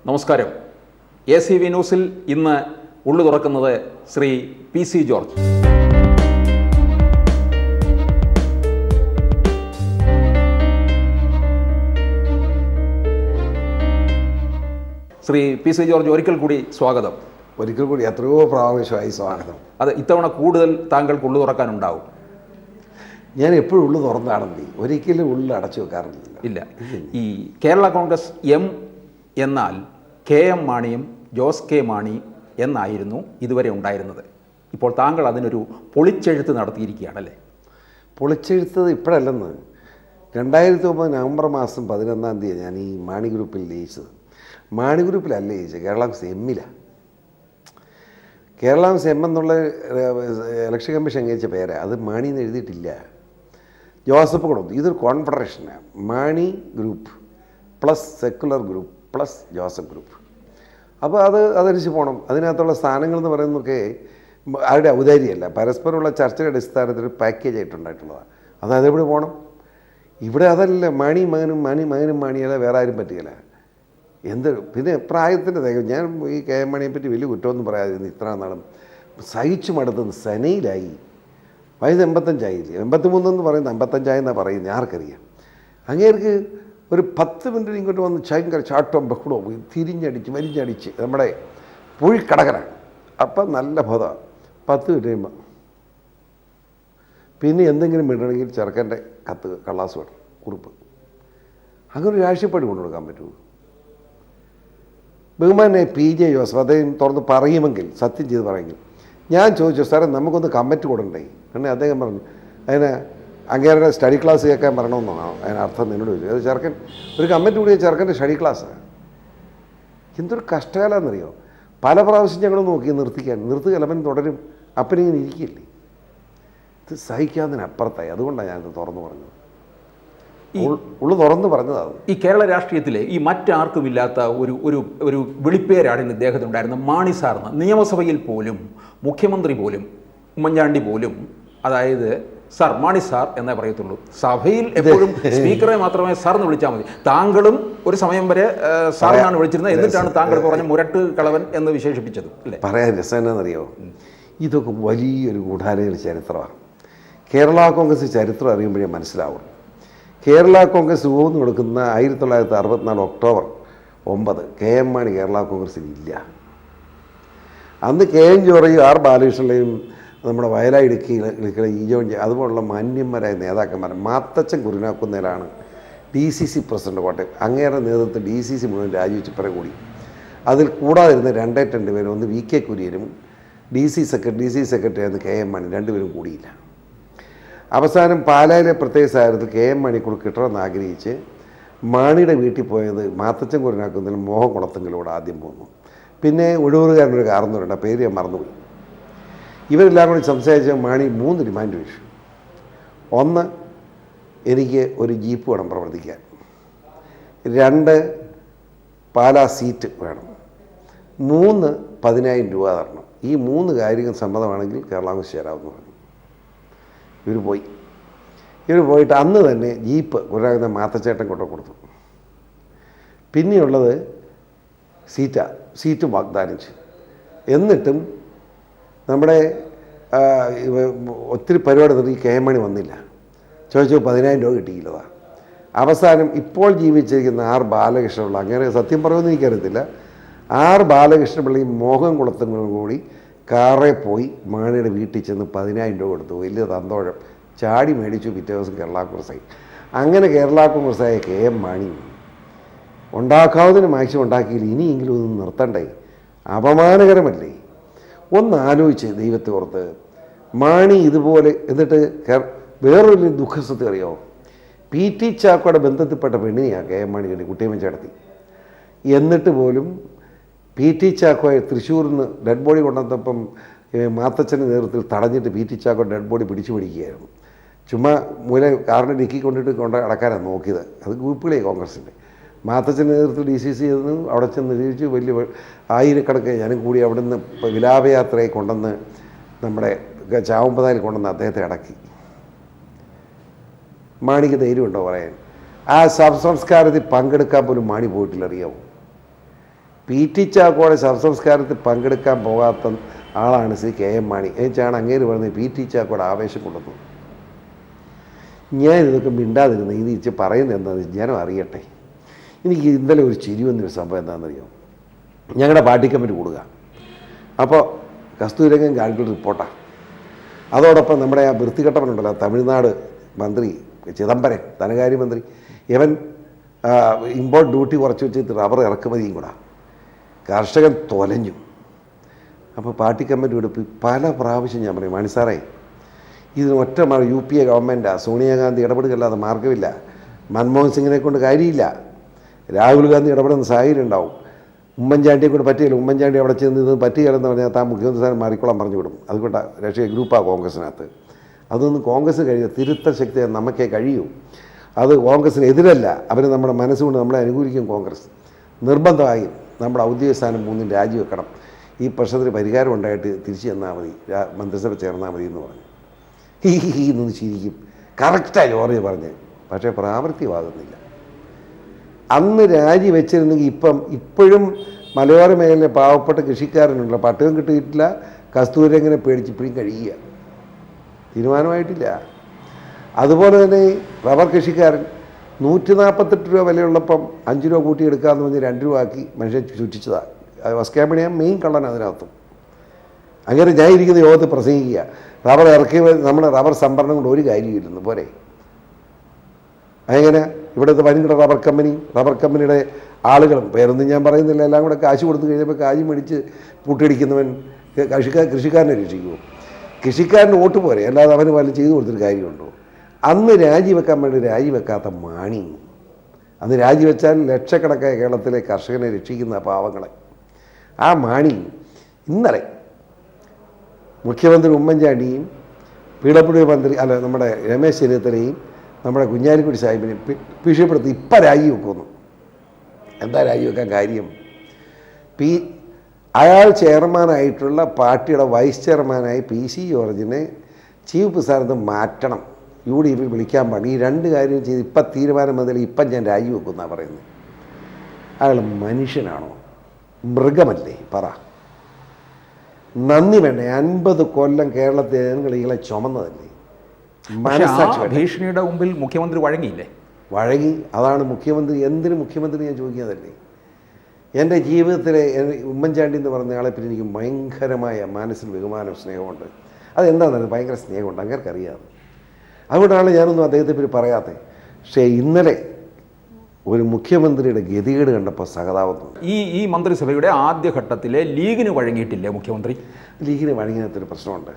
നമസ്കാരം. ACV ന്യൂസിൽ ഇന്ന് ഉള്ളു തുറക്കുന്നത് Shri PC George. Shri PC George, ഒരിക്കൽ കൂടി സ്വാഗതം. ഒരിക്കൽ കൂടി എത്രയോ പ്രാവശ്യമായി സ്വാഗതം. അത് ഇത്തവണ കൂടുതൽ താങ്കൾക്ക് ഉള്ളു തുറക്കാനുണ്ടാവും. ഞാൻ എപ്പോഴും ഉള്ളു തുറന്നാണെന്ന് ഒരിക്കലും ഉള്ളിൽ അടച്ചു വെക്കാറില്ല. ഇല്ല. ഈ കേരള കോൺഗ്രസ് എം എന്നാൽ KM മാണിയും ജോസ് കെ മാണി എന്നായിരുന്നു ഇതുവരെ ഉണ്ടായിരുന്നത്. ഇപ്പോൾ താങ്കൾ അതിനൊരു പൊളിച്ചെഴുത്ത് നടത്തിയിരിക്കുകയാണല്ലേ? പൊളിച്ചെഴുത്തത് ഇപ്പോഴല്ലെന്ന്. 2009 നവംബർ മാസം 11 ഞാൻ ഈ മാണി ഗ്രൂപ്പിൽ ലയിച്ചത്. മാണി ഗ്രൂപ്പിലല്ല ലയിച്ചത്, കേരള കോൺഗ്രസ് എമ്മിലാണ്. കേരള കോൺഗ്രസ് എം എന്നുള്ള ഇലക്ഷൻ കമ്മീഷൻ അംഗീകരിച്ച പേരാണ്. അത് മാണിന്ന് എഴുതിയിട്ടില്ല, ജോസഫ് കൊടുത്തു. ഇതൊരു കോൺഫെഡറേഷനാണ്. Mani group plus secular group plus Joseph group. അപ്പോൾ അതനുസരിച്ച് പോകണം. അതിനകത്തുള്ള സ്ഥാനങ്ങൾ എന്ന് പറയുന്നതൊക്കെ ആരുടെ ഔദാര്യമല്ല, പരസ്പരമുള്ള ചർച്ചയുടെ അടിസ്ഥാനത്തിൽ ഒരു പാക്കേജ് ആയിട്ടുണ്ടായിട്ടുള്ളതാണ്. അതെവിടെ പോകണം? ഇവിടെ അതല്ല. മകനും മാണിയല്ല, വേറെ ആരും പറ്റുകയില്ല. പിന്നെ പ്രായത്തിൻ്റെ തയ്യം. ഞാൻ ഈ KM മാണിയെ പറ്റി വലിയ കുറ്റമൊന്നും പറയാതിരുന്നു. ഇത്ര നാളും സഹിച്ചു മടുത്തുനിന്ന് സനയിലായി. വയസ്സ് 85 83 പറയുന്നത് 55 പറയുന്നത് ആർക്കറിയാം. അങ്ങേർക്ക് ഒരു 10 മിനിറ്റ് ഇങ്ങോട്ട് വന്ന് ഭയങ്കര ചാട്ടവും ബഹളവും വരിഞ്ഞടിച്ച് നമ്മുടെ പുഴിക്കടകനാണ്. അപ്പം നല്ല ബോധം. 10 മിനിറ്റ് കഴിയുമ്പോൾ പിന്നെ എന്തെങ്കിലും വിടണമെങ്കിൽ ചെറുക്കൻ്റെ കത്ത് കള്ളാസ് വേണം, കുറിപ്പ്. അങ്ങനെ ഒരു രാഷ്ട്രീയപ്പാട് കൊണ്ടുകൊടുക്കാൻ പറ്റുമോ? ബഹുമാനെ PJ ജോസഫ് അദ്ദേഹം തുറന്ന് പറയുമെങ്കിൽ, സത്യം ചെയ്ത് പറയുമെങ്കിൽ. ഞാൻ ചോദിച്ചു, സാറേ നമുക്കൊന്ന് കമ്മിറ്റ് കൊടുണ്ടേ? എന്നെ അദ്ദേഹം പറഞ്ഞു, അതിന് അങ്ങേരുടെ സ്റ്റഡി ക്ലാസ് കേൾക്കാൻ പറയണമെന്നാണോ അതിനർത്ഥം? നിന്നോട് ചോദിച്ചു. അത് ചെറുക്കൻ ഒരു കമ്മിറ്റ് കൂടിയ ചെറുക്കൻ്റെ സ്റ്റഡി ക്ലാസ്സാണ്. എന്തൊരു കഷ്ടകാലമെന്നറിയോ? പല പ്രാവശ്യം ഞങ്ങൾ നോക്കി നിർത്തുക, അവൻ തുടരും. അപ്പനിങ്ങനെ ഇരിക്കില്ലേ? ഇത് സഹിക്കാവുന്നതിനപ്പുറത്തായി. അതുകൊണ്ടാണ് ഞാനിത് തുറന്നു പറഞ്ഞത്. ഉള്ളു തുറന്ന് പറഞ്ഞതാണ്. ഈ കേരള രാഷ്ട്രീയത്തിലെ ഈ മറ്റാർക്കുമില്ലാത്ത ഒരു വിളിപ്പേരാണ് ഇദ്ദേഹത്തിനുണ്ടായിരുന്ന മാണി സാറിന്. നിയമസഭയിൽ പോലും മുഖ്യമന്ത്രി പോലും ഉമ്മൻചാണ്ടി പോലും, അതായത് സാർ, മാണി സാർ എന്നേ പറയത്തുള്ളൂ. സഭയിൽ എപ്പോഴും സ്പീക്കറെ മാത്രമേ സാർ എന്ന് വിളിച്ചാൽ മതി. താങ്കളും ഒരു സമയം വരെ സാറിനാണ് വിളിച്ചിരുന്നത്. എന്നിട്ടാണ് താങ്കൾ പറഞ്ഞ മുരട്ട് കളവൻ എന്ന് വിശേഷിപ്പിച്ചത് അല്ലേ? പറയാൻ രസം എന്നറിയോ? ഇതൊക്കെ വലിയൊരു ഗൂഢാലോചന ചരിത്രമാണ്. കേരള കോൺഗ്രസ് ചരിത്രം അറിയുമ്പോഴേ മനസ്സിലാവും. കേരള കോൺഗ്രസ് രൂപം കൊടുക്കുന്ന 1964 ഒക്ടോബർ 9 KM മാണി കേരള കോൺഗ്രസ്സിൽ ഇല്ല. അന്ന് KM ജോർജ്, R ബാലകൃഷ്ണനെയും നമ്മുടെ വയലായിടുക്കിയിലെ ഈജോൺ അതുപോലുള്ള മാന്യന്മാരായ നേതാക്കന്മാർ, മാത്തച്ചൻ കുരുനാക്കുന്നേലാണ് DCC പ്രസിഡന്റ് കോട്ടയം. അങ്ങേരുടെ നേതൃത്വത്തിൽ DCC മുഴുവൻ രാജിവെച്ച് പിറകെ കൂടി. അതിൽ കൂടാതിരുന്ന 2 പേരും, ഒന്ന് VK കുര്യനും DC സെക്രട്ടറി ആയിരുന്നു KM മാണി, 2 പേരും കൂടിയില്ല. അവസാനം പാലായിലെ പ്രത്യേക സാഹചര്യത്തിൽ KM മാണിക്കൂടെ കിട്ടണമെന്ന് ആഗ്രഹിച്ച് മാണിയുടെ വീട്ടിൽ പോയത് മാത്തച്ചൻ കുരുനാക്കുന്നതിലും മോഹൻ കുളത്തെങ്കിലൂടെ ആദ്യം പോന്നു. പിന്നെ ഒഴിവൂറുകാരനൊരു കാർന്നവരുണ്ട്, ആ പേര് ഞാൻ മറന്നുപോയി. ഇവരെല്ലാം കൂടി സംസാരിച്ച മാണി 3 ഡിമാൻഡ് വെച്ചു. 1, എനിക്ക് ഒരു ജീപ്പ് വേണം പ്രവർത്തിക്കാൻ. 2, പാലാ സീറ്റ് വേണം. 3, 10,000 രൂപ തരണം. ഈ 3 കാര്യങ്ങൾ സമ്മതമാണെങ്കിൽ കേരള കോൺഗ്രസ് ചേരാമെന്ന് പറഞ്ഞു. ഇവർ പോയിട്ട് അന്ന് തന്നെ ജീപ്പ് ഒരാകുന്ന മാത്തച്ചേട്ടൻ കൊടുത്തു. പിന്നെയുള്ളത് സീറ്റ് വാഗ്ദാനം ചെയ്തു. എന്നിട്ടും നമ്മുടെ ഒത്തിരി പരിപാടി നിർത്തി KM മാണി വന്നില്ല. ചോദിച്ചു 10,000 രൂപ കിട്ടിയില്ലതാണ്. അവസാനം ഇപ്പോൾ ജീവിച്ചിരിക്കുന്ന R ബാലകൃഷ്ണപിള്ള, അങ്ങനെ സത്യം പറയുമെന്ന് എനിക്കറിയത്തില്ല, R ബാലകൃഷ്ണപിള്ളയും മോഹൻ കുളത്തുങ്ങളും കൂടി കാറേ പോയി മാണിയുടെ വീട്ടിൽ ചെന്ന് 10,000 രൂപ കൊടുത്തു. വലിയ തന്തോഴം ചാടി മേടിച്ചു. പിറ്റേ ദിവസം കേരള കോൺഗ്രസ്സായി. അങ്ങനെ കേരള കോൺഗ്രസ്സായ KM മാണി ഉണ്ടാക്കാവുന്നതിന് മാക്സിമം ഉണ്ടാക്കിയില്ല. ഇനിയെങ്കിലും ഒന്നും നിർത്തണ്ടേ? അപമാനകരമല്ലേ? ഒന്ന് ആലോചിച്ച് ദൈവത്തെ ഓർത്ത്. മാണി ഇതുപോലെ എന്നിട്ട് വേറൊരു ദുഃഖസത്യം അറിയാമോ? PT ചാക്കോയുടെ ബന്ധത്തിൽപ്പെട്ട പെണ്ണിനെയാണ് KM മാണി കണ്ടി, കുട്ടിയമ്മ ചേട്ടത്തി. എന്നിട്ട് പോലും PT ചാക്കോയെ തൃശ്ശൂരിൽ നിന്ന് ഡെഡ് ബോഡി കൊണ്ടുവന്നപ്പം മാത്തച്ഛൻ്റെ നേതൃത്വത്തിൽ തടഞ്ഞിട്ട് PT ചാക്കോ ഡെഡ് ബോഡി പിടിക്കുകയായിരുന്നു. ചുമ്മാ കാറിനെ ഡിക്കി കൊണ്ട് അടക്കാനാണ് നോക്കിയത്. അത് ഗ്രൂപ്പുകളെ കോൺഗ്രസിൻ്റെ. മാത്തച്ഛൻ്റെ നേതൃത്വത്തിൽ DCC ചെന്ന് അവിടെ ചെന്ന് തിരിച്ച് വലിയ ആയിരക്കണക്കിന് ഞാനും കൂടി അവിടെ നിന്ന് വിലാപയാത്രയെ കൊണ്ടുവന്ന് നമ്മുടെ ചാവുമ്പതായിൽ കൊണ്ടുവന്ന് അദ്ദേഹത്തെ അടക്കി. മാണിക്ക് ധൈര്യമുണ്ടോ പറയാൻ? ആ ശവസംസ്കാരത്തിൽ പങ്കെടുക്കാൻ പോലും മാണി പോയിട്ടില്ല, അറിയാമോ? PT ചാക്കോയുടെ ശവസംസ്കാരത്തിൽ പങ്കെടുക്കാൻ പോകാത്ത ആളാണ് ശ്രീ KM മാണി. എന്നുവെച്ചാണ് അങ്ങേര് പറഞ്ഞത് PT ചാക്കോയുടെ ആവേശം കൊള്ളുന്നു. ഞാൻ ഇതൊക്കെ മിണ്ടാതിരുന്നത് ഇത് ഇച്ച് പറയുന്നത് എന്താണെന്ന് ജനം അറിയട്ടെ. എനിക്ക് ഇന്നലെ ഒരു ചിരി വന്നൊരു സംഭവം എന്താണെന്നറിയോ? ഞങ്ങളുടെ പാർട്ടി കമ്മിറ്റി കൂടുക. അപ്പോൾ കസ്തൂരംഗൻ കാൽക്കുലേറ്റ് റിപ്പോർട്ടാണ്. അതോടൊപ്പം നമ്മുടെ ആ വൃത്തികെട്ടവനുണ്ടല്ലോ, തമിഴ്നാട് മന്ത്രി ചിദംബരം, ധനകാര്യമന്ത്രി, ഇവൻ ഇമ്പോർട്ട് ഡ്യൂട്ടി കുറച്ച് വെച്ചിട്ട് റബ്ബർ ഇറക്കുമതിയും കൂടെ. കർഷകൻ തൊലഞ്ഞു. അപ്പോൾ പാർട്ടി കമ്മിറ്റി എടുപ്പ് പല പ്രാവശ്യം ഞാൻ പറയും, മാണി സാറേ ഇതിന് ഒറ്റ UPA ഗവൺമെൻറ്റാണ്, സോണിയാഗാന്ധി ഇടപെടുകയല്ലാതെ മാർഗ്ഗമില്ല, മൻമോഹൻ സിംഗിനെ കൊണ്ട് കാര്യമില്ല, രാഹുൽ ഗാന്ധി ഇടപെടുന്ന സാഹചര്യം ഉണ്ടാവും, ഉമ്മൻചാണ്ടിയെ കൊണ്ട് പറ്റിയില്ല, ഉമ്മൻചാണ്ടി അവിടെ ചെന്ന് ഇത് പറ്റുകയില്ലെന്ന് പറഞ്ഞാൽ താൻ മുഖ്യമന്ത്രി സ്ഥാനം മാറിക്കോളാൻ പറഞ്ഞു വിടും. അതുകൊണ്ട് രാഷ്ട്രീയ ഗ്രൂപ്പാണ് കോൺഗ്രസിനകത്ത്. അതൊന്നും കോൺഗ്രസ് കഴിയുക, തിരുത്തൽ ശക്തി നമുക്കേ കഴിയൂ. അത് കോൺഗ്രസിന് എതിരല്ല, അവർ നമ്മുടെ മനസ്സുകൊണ്ട് നമ്മളെ അനുകൂലിക്കും. കോൺഗ്രസ് നിർബന്ധമായും നമ്മുടെ ഔദ്യോഗിക സ്ഥാനം 3 രാജിവെക്കണം, ഈ പ്രശ്നത്തിന് പരിഹാരം ഉണ്ടായിട്ട് തിരിച്ചു ചെന്നാൽ മതി, മന്ത്രിസഭ ചേർന്നാൽ മതി എന്ന് പറഞ്ഞു. എന്നൊന്ന് ചിരിക്കും. കറക്റ്റായി ജോർജ് പറഞ്ഞ്, പക്ഷേ പ്രാവർത്തികമാകുന്നില്ല. അന്ന് രാജി വെച്ചിരുന്നെങ്കിൽ ഇപ്പോഴും മലയോര മേഖലയിലെ പാവപ്പെട്ട കൃഷിക്കാരനുള്ള പട്ടയം കിട്ടിയിട്ടില്ല, കസ്തൂരംഗനെ പേടിച്ച് ഇപ്പോഴും കഴിയുക, തീരുമാനമായിട്ടില്ല. അതുപോലെ തന്നെ റബ്ബർ കൃഷിക്കാരൻ 148 രൂപ വിലയുള്ളപ്പം 5 രൂപ കൂട്ടിയെടുക്കാമെന്ന് പറഞ്ഞ് 2 രൂപ ആക്കി മനുഷ്യൻ ചുറ്റിച്ചതാണ്. വസ്കാമണിയാണ് മെയിൻ കള്ളൻ അതിനകത്തും. അങ്ങനെ ഞാൻ ഇരിക്കുന്ന യോഗത്തിൽ പ്രസംഗിക്കുക, റബ്ബർ ഇറക്കി നമ്മുടെ റബ്ബർ സംഭരണം കൊണ്ട് ഒരു കാര്യമില്ലെന്ന് പോരെ. അങ്ങനെ ഇവിടുത്തെ വൻകിട റബ്ബർ കമ്പനിയുടെ ആളുകളും, പേരൊന്നും ഞാൻ പറയുന്നില്ല, എല്ലാം കൂടെ കാശ് കൊടുത്തു കഴിഞ്ഞപ്പോൾ കാശ് മേടിച്ച് പൂട്ടിയടിക്കുന്നവൻ കൃഷിക്കാരനെ രക്ഷിക്കുമോ? കൃഷിക്കാരന് വോട്ട് പോരെ, അല്ലാതെ അവന് വല്ലതും ചെയ്തു കൊടുത്തൊരു കാര്യമുണ്ടോ? അന്ന് രാജിവെക്കാൻ വേണ്ടി രാജിവെക്കാത്ത മാണി, അന്ന് രാജിവെച്ചാൽ ലക്ഷക്കണക്കായ കേരളത്തിലെ കർഷകനെ രക്ഷിക്കുന്ന പാവങ്ങളെ, ആ മാണി ഇന്നലെ മുഖ്യമന്ത്രി ഉമ്മൻചാണ്ടിയും PWD മന്ത്രി നമ്മുടെ രമേശ് ചെന്നിത്തലയും നമ്മുടെ കുഞ്ഞാലിക്കുട്ടി സാഹിബിനെ ഭീഷണിപ്പെടുത്തി ഇപ്പം രാജിവെക്കുന്നു. എന്താ രാജിവെക്കാൻ കാര്യം? അയാൾ ചെയർമാനായിട്ടുള്ള പാർട്ടിയുടെ വൈസ് ചെയർമാനായി PC ജോർജിനെ ചീഫ് സ്ഥാനത്ത് മാറ്റണം, UDF വിളിക്കാൻ പാടില്ല. ഈ 2 കാര്യം ചെയ്ത് ഇപ്പം തീരുമാനം വന്നില്ല, ഇപ്പം ഞാൻ രാജിവെക്കുന്നാണ് പറയുന്നത്. അയാൾ മനുഷ്യനാണോ? മൃഗമല്ലേ? പറ. നന്ദി വേണ്ടേ? 50 കൊല്ലം കേരളത്തിലെ ജനങ്ങളെ ചുമന്നതല്ലേ? ഭീഷണിയുടെ മുമ്പിൽ മുഖ്യമന്ത്രി വഴങ്ങിയില്ലേ? വഴങ്ങി. അതാണ് മുഖ്യമന്ത്രി. എന്തിന് മുഖ്യമന്ത്രി ഞാൻ ചോദിക്കുന്നതല്ലേ? എൻ്റെ ജീവിതത്തിലെ ഉമ്മൻചാണ്ടി എന്ന് പറഞ്ഞ ആളെ പിന്നെ എനിക്ക് ഭയങ്കരമായ മനസ്സിൽ ബഹുമാനം സ്നേഹമുണ്ട്. അതെന്താണെന്നറിയാം, ഭയങ്കര സ്നേഹമുണ്ട്, അങ്ങനെക്കറിയാം. അതുകൊണ്ടാണ് ഞാനൊന്നും അദ്ദേഹത്തെ പറ്റി പറയാത്തത്. പക്ഷേ ഇന്നലെ ഒരു മുഖ്യമന്ത്രിയുടെ ഗതികേട് കണ്ടപ്പോൾ സഹതാപം. ഈ മന്ത്രിസഭയുടെ ആദ്യഘട്ടത്തിലെ ലീഗിന് വഴങ്ങിയിട്ടില്ലേ മുഖ്യമന്ത്രി? ലീഗിന് വഴങ്ങിനകത്തൊരു പ്രശ്നമുണ്ട്.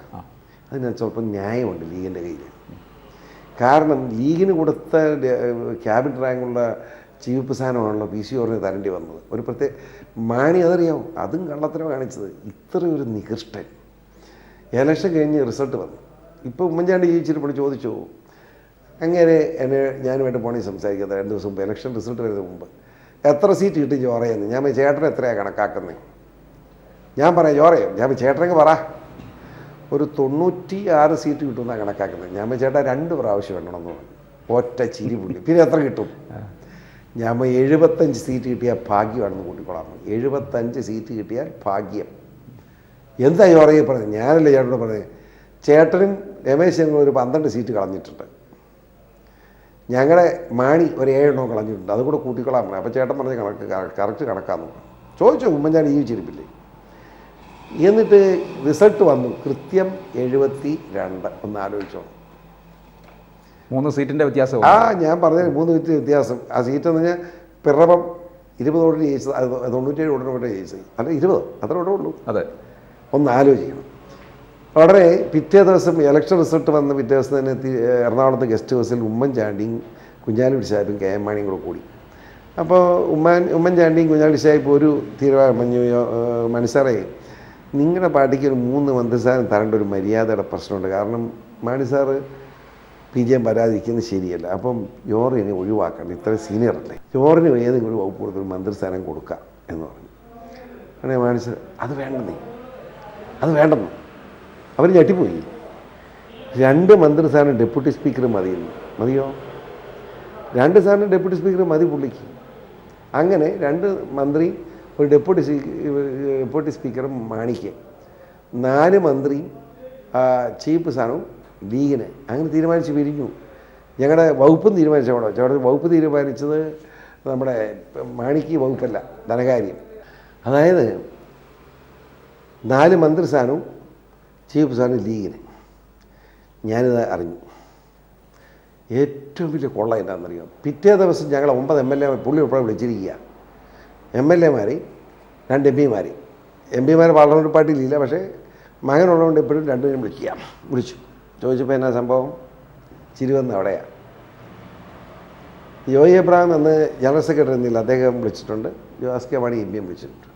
അതിനകത്ത് സ്വല്പം ന്യായമുണ്ട് ലീഗിൻ്റെ കയ്യിൽ. കാരണം ലീഗിന് കൊടുത്ത ക്യാബിനറ്റ് റാങ്കുള്ള ചീഫ് സ്ഥാനമാണല്ലോ PC ജോർജിന് തരേണ്ടി വന്നത്. ഒരു പ്രത്യേക മാണി അതറിയാവും, അതും കള്ളത്തരം കാണിച്ചത്. ഇത്രയൊരു നികൃഷ്ടൻ. ഇലക്ഷൻ കഴിഞ്ഞ് റിസൾട്ട് വന്നു. ഇപ്പോൾ ഉമ്മൻചാണ്ടി ജീവിച്ചിട്ട് ചോദിച്ചു, അങ്ങനെ ഞാനുമായിട്ട് പോണി സംസാരിക്കുന്നത് 2 ദിവസം മുമ്പ്, ഇലക്ഷൻ റിസൾട്ട് വരുന്നതിന് മുമ്പ്, എത്ര സീറ്റ് കിട്ടി ജോറയെന്ന്. ഞാൻ ചേട്ടൻ എത്രയാണ് കണക്കാക്കുന്നത്? ഞാൻ പറയാം ജോറയോ, ഞാൻ ചേട്ടനൊക്കെ പറ, ഒരു 96 സീറ്റ് കിട്ടുമെന്നാണ് കണക്കാക്കുന്നത്. ഞാൻ ചേട്ടാ 2 പ്രാവശ്യം വേണമെന്ന് പറഞ്ഞു. ഒറ്റ ചിരി പുള്ളി. പിന്നെ എത്ര കിട്ടും? ഞാൻ 75 സീറ്റ് കിട്ടിയാൽ ഭാഗ്യമാണെന്ന് കൂട്ടിക്കൊള്ളാം. 75 സീറ്റ് കിട്ടിയാൽ ഭാഗ്യം. എന്താ ജോറയെ പറഞ്ഞത്? ഞാനല്ലേ ചേട്ടനോട് പറഞ്ഞത്. ചേട്ടനും രമേശ് ചെന്നിത്തല ഒരു 12 സീറ്റ് കളഞ്ഞിട്ടുണ്ട്, ഞങ്ങളുടെ മാണി ഒരു 7 എണ്ണം കളഞ്ഞിട്ടുണ്ട്, അതുകൂടെ കൂട്ടിക്കൊള്ളാൻ പറഞ്ഞു. അപ്പോൾ ചേട്ടൻ പറഞ്ഞ കറക്റ്റ് കണക്കാന്ന് പറഞ്ഞു. ചോദിച്ചോ ഉമ്മൻചാണ്ടി ജീവിച്ചിരിപ്പില്ലേ? എന്നിട്ട് റിസൾട്ട് വന്നു, കൃത്യം 72. ഒന്ന് ആലോചിച്ചോ, 3 സീറ്റിൻ്റെ വ്യത്യാസം. ഞാൻ പറഞ്ഞ 3 സീറ്റ് വ്യത്യാസം. ആ സീറ്റ് എന്ന് പറഞ്ഞാൽ പിറവം 20 വോട്ടിന് ജയിച്ചത്, 97 വോട്ടിന് ജയിച്ചത്, അല്ല 20 അത്ര വോട്ടേ ഉള്ളൂ. അതെ, ഒന്ന് ആലോചിക്കണം. വളരെ പിറ്റേ ദിവസം ഇലക്ഷൻ റിസൾട്ട് വന്ന പിറ്റേ ദിവസം തന്നെ എറണാകുളത്ത് ഗസ്റ്റ് ഹൗസിൽ ഉമ്മൻചാണ്ടിയും കുഞ്ഞാലിക്കുട്ടി സാഹിബും KM മാണിയും കൂടെ കൂടി. അപ്പോൾ ഉമ്മൻചാണ്ടിയും കുഞ്ഞാലിക്കുട്ടി സാഹിബ് ഒരു തീരുമാനം പറഞ്ഞു, മണിസാറേ നിങ്ങളുടെ പാർട്ടിക്ക് ഒരു 3 മന്ത്രിസ്ഥാനം തരേണ്ട ഒരു മര്യാദയുടെ പ്രശ്നമുണ്ട്. കാരണം മാണി സാറ് PGM വരാതിരിക്കുന്നത് ശരിയല്ല. അപ്പം ജോറിനെ ഒഴിവാക്കണം, ഇത്രയും സീനിയർ അല്ലേ, ജോറിന് ഏതെങ്കിലും ഒരു വകുപ്പ് കൊടുത്തൊരു മന്ത്രിസ്ഥാനം കൊടുക്കാം എന്ന് പറഞ്ഞു. അങ്ങനെ മാണി സാർ അത് വേണ്ടെന്ന് അവർ ഞെട്ടിപ്പോയി. 2 മന്ത്രിസ്ഥാനം ഡെപ്യൂട്ടി സ്പീക്കർ മതിയോ? 2 സ്ഥാനം ഡെപ്യൂട്ടി സ്പീക്കർ മതി പുള്ളിക്ക്. അങ്ങനെ 2 മന്ത്രി ഒരു ഡെപ്യൂട്ടി സ്പീക്കറും മാണിക്ക്, 4 മന്ത്രിയും ചീഫ് സ്ഥാനവും ലീഗിന്. അങ്ങനെ തീരുമാനിച്ച് പിരിഞ്ഞു. ഞങ്ങളുടെ വകുപ്പും തീരുമാനിച്ചവിടെ വകുപ്പ് തീരുമാനിച്ചത് നമ്മുടെ മാണിക്ക് വകുപ്പല്ല, ധനകാര്യം. അതായത് 4 മന്ത്രിസ്ഥാനവും ചീഫ് സ്ഥാനവും ലീഗിന്. ഞാനിത് അറിഞ്ഞു. ഏറ്റവും വലിയ കൊള്ള എന്താണെന്നറിയാം, പിറ്റേ ദിവസം ഞങ്ങൾ 9 MLA പുള്ളി ഉൾപ്പെടെ വിളിച്ചിരിക്കുക. MLA-മാർ 2 MP-മാർ. MP-മാർ പാർലമെൻറ്റ് പാർട്ടിയിലില്ല, പക്ഷേ മകനുള്ളതുകൊണ്ട് എപ്പോഴും 2 പേരും വിളിച്ചു. ചോദിച്ചപ്പോൾ എന്നാ സംഭവം, ചിരുവെന്ന് അവിടെയാണ്. ജോയി എബ്രഹാം എന്ന് ജനറൽ സെക്രട്ടറി എന്നില്ല, അദ്ദേഹം വിളിച്ചിട്ടുണ്ട്. ജോസ് കെ മാണി MP-യും വിളിച്ചിട്ടുണ്ട്.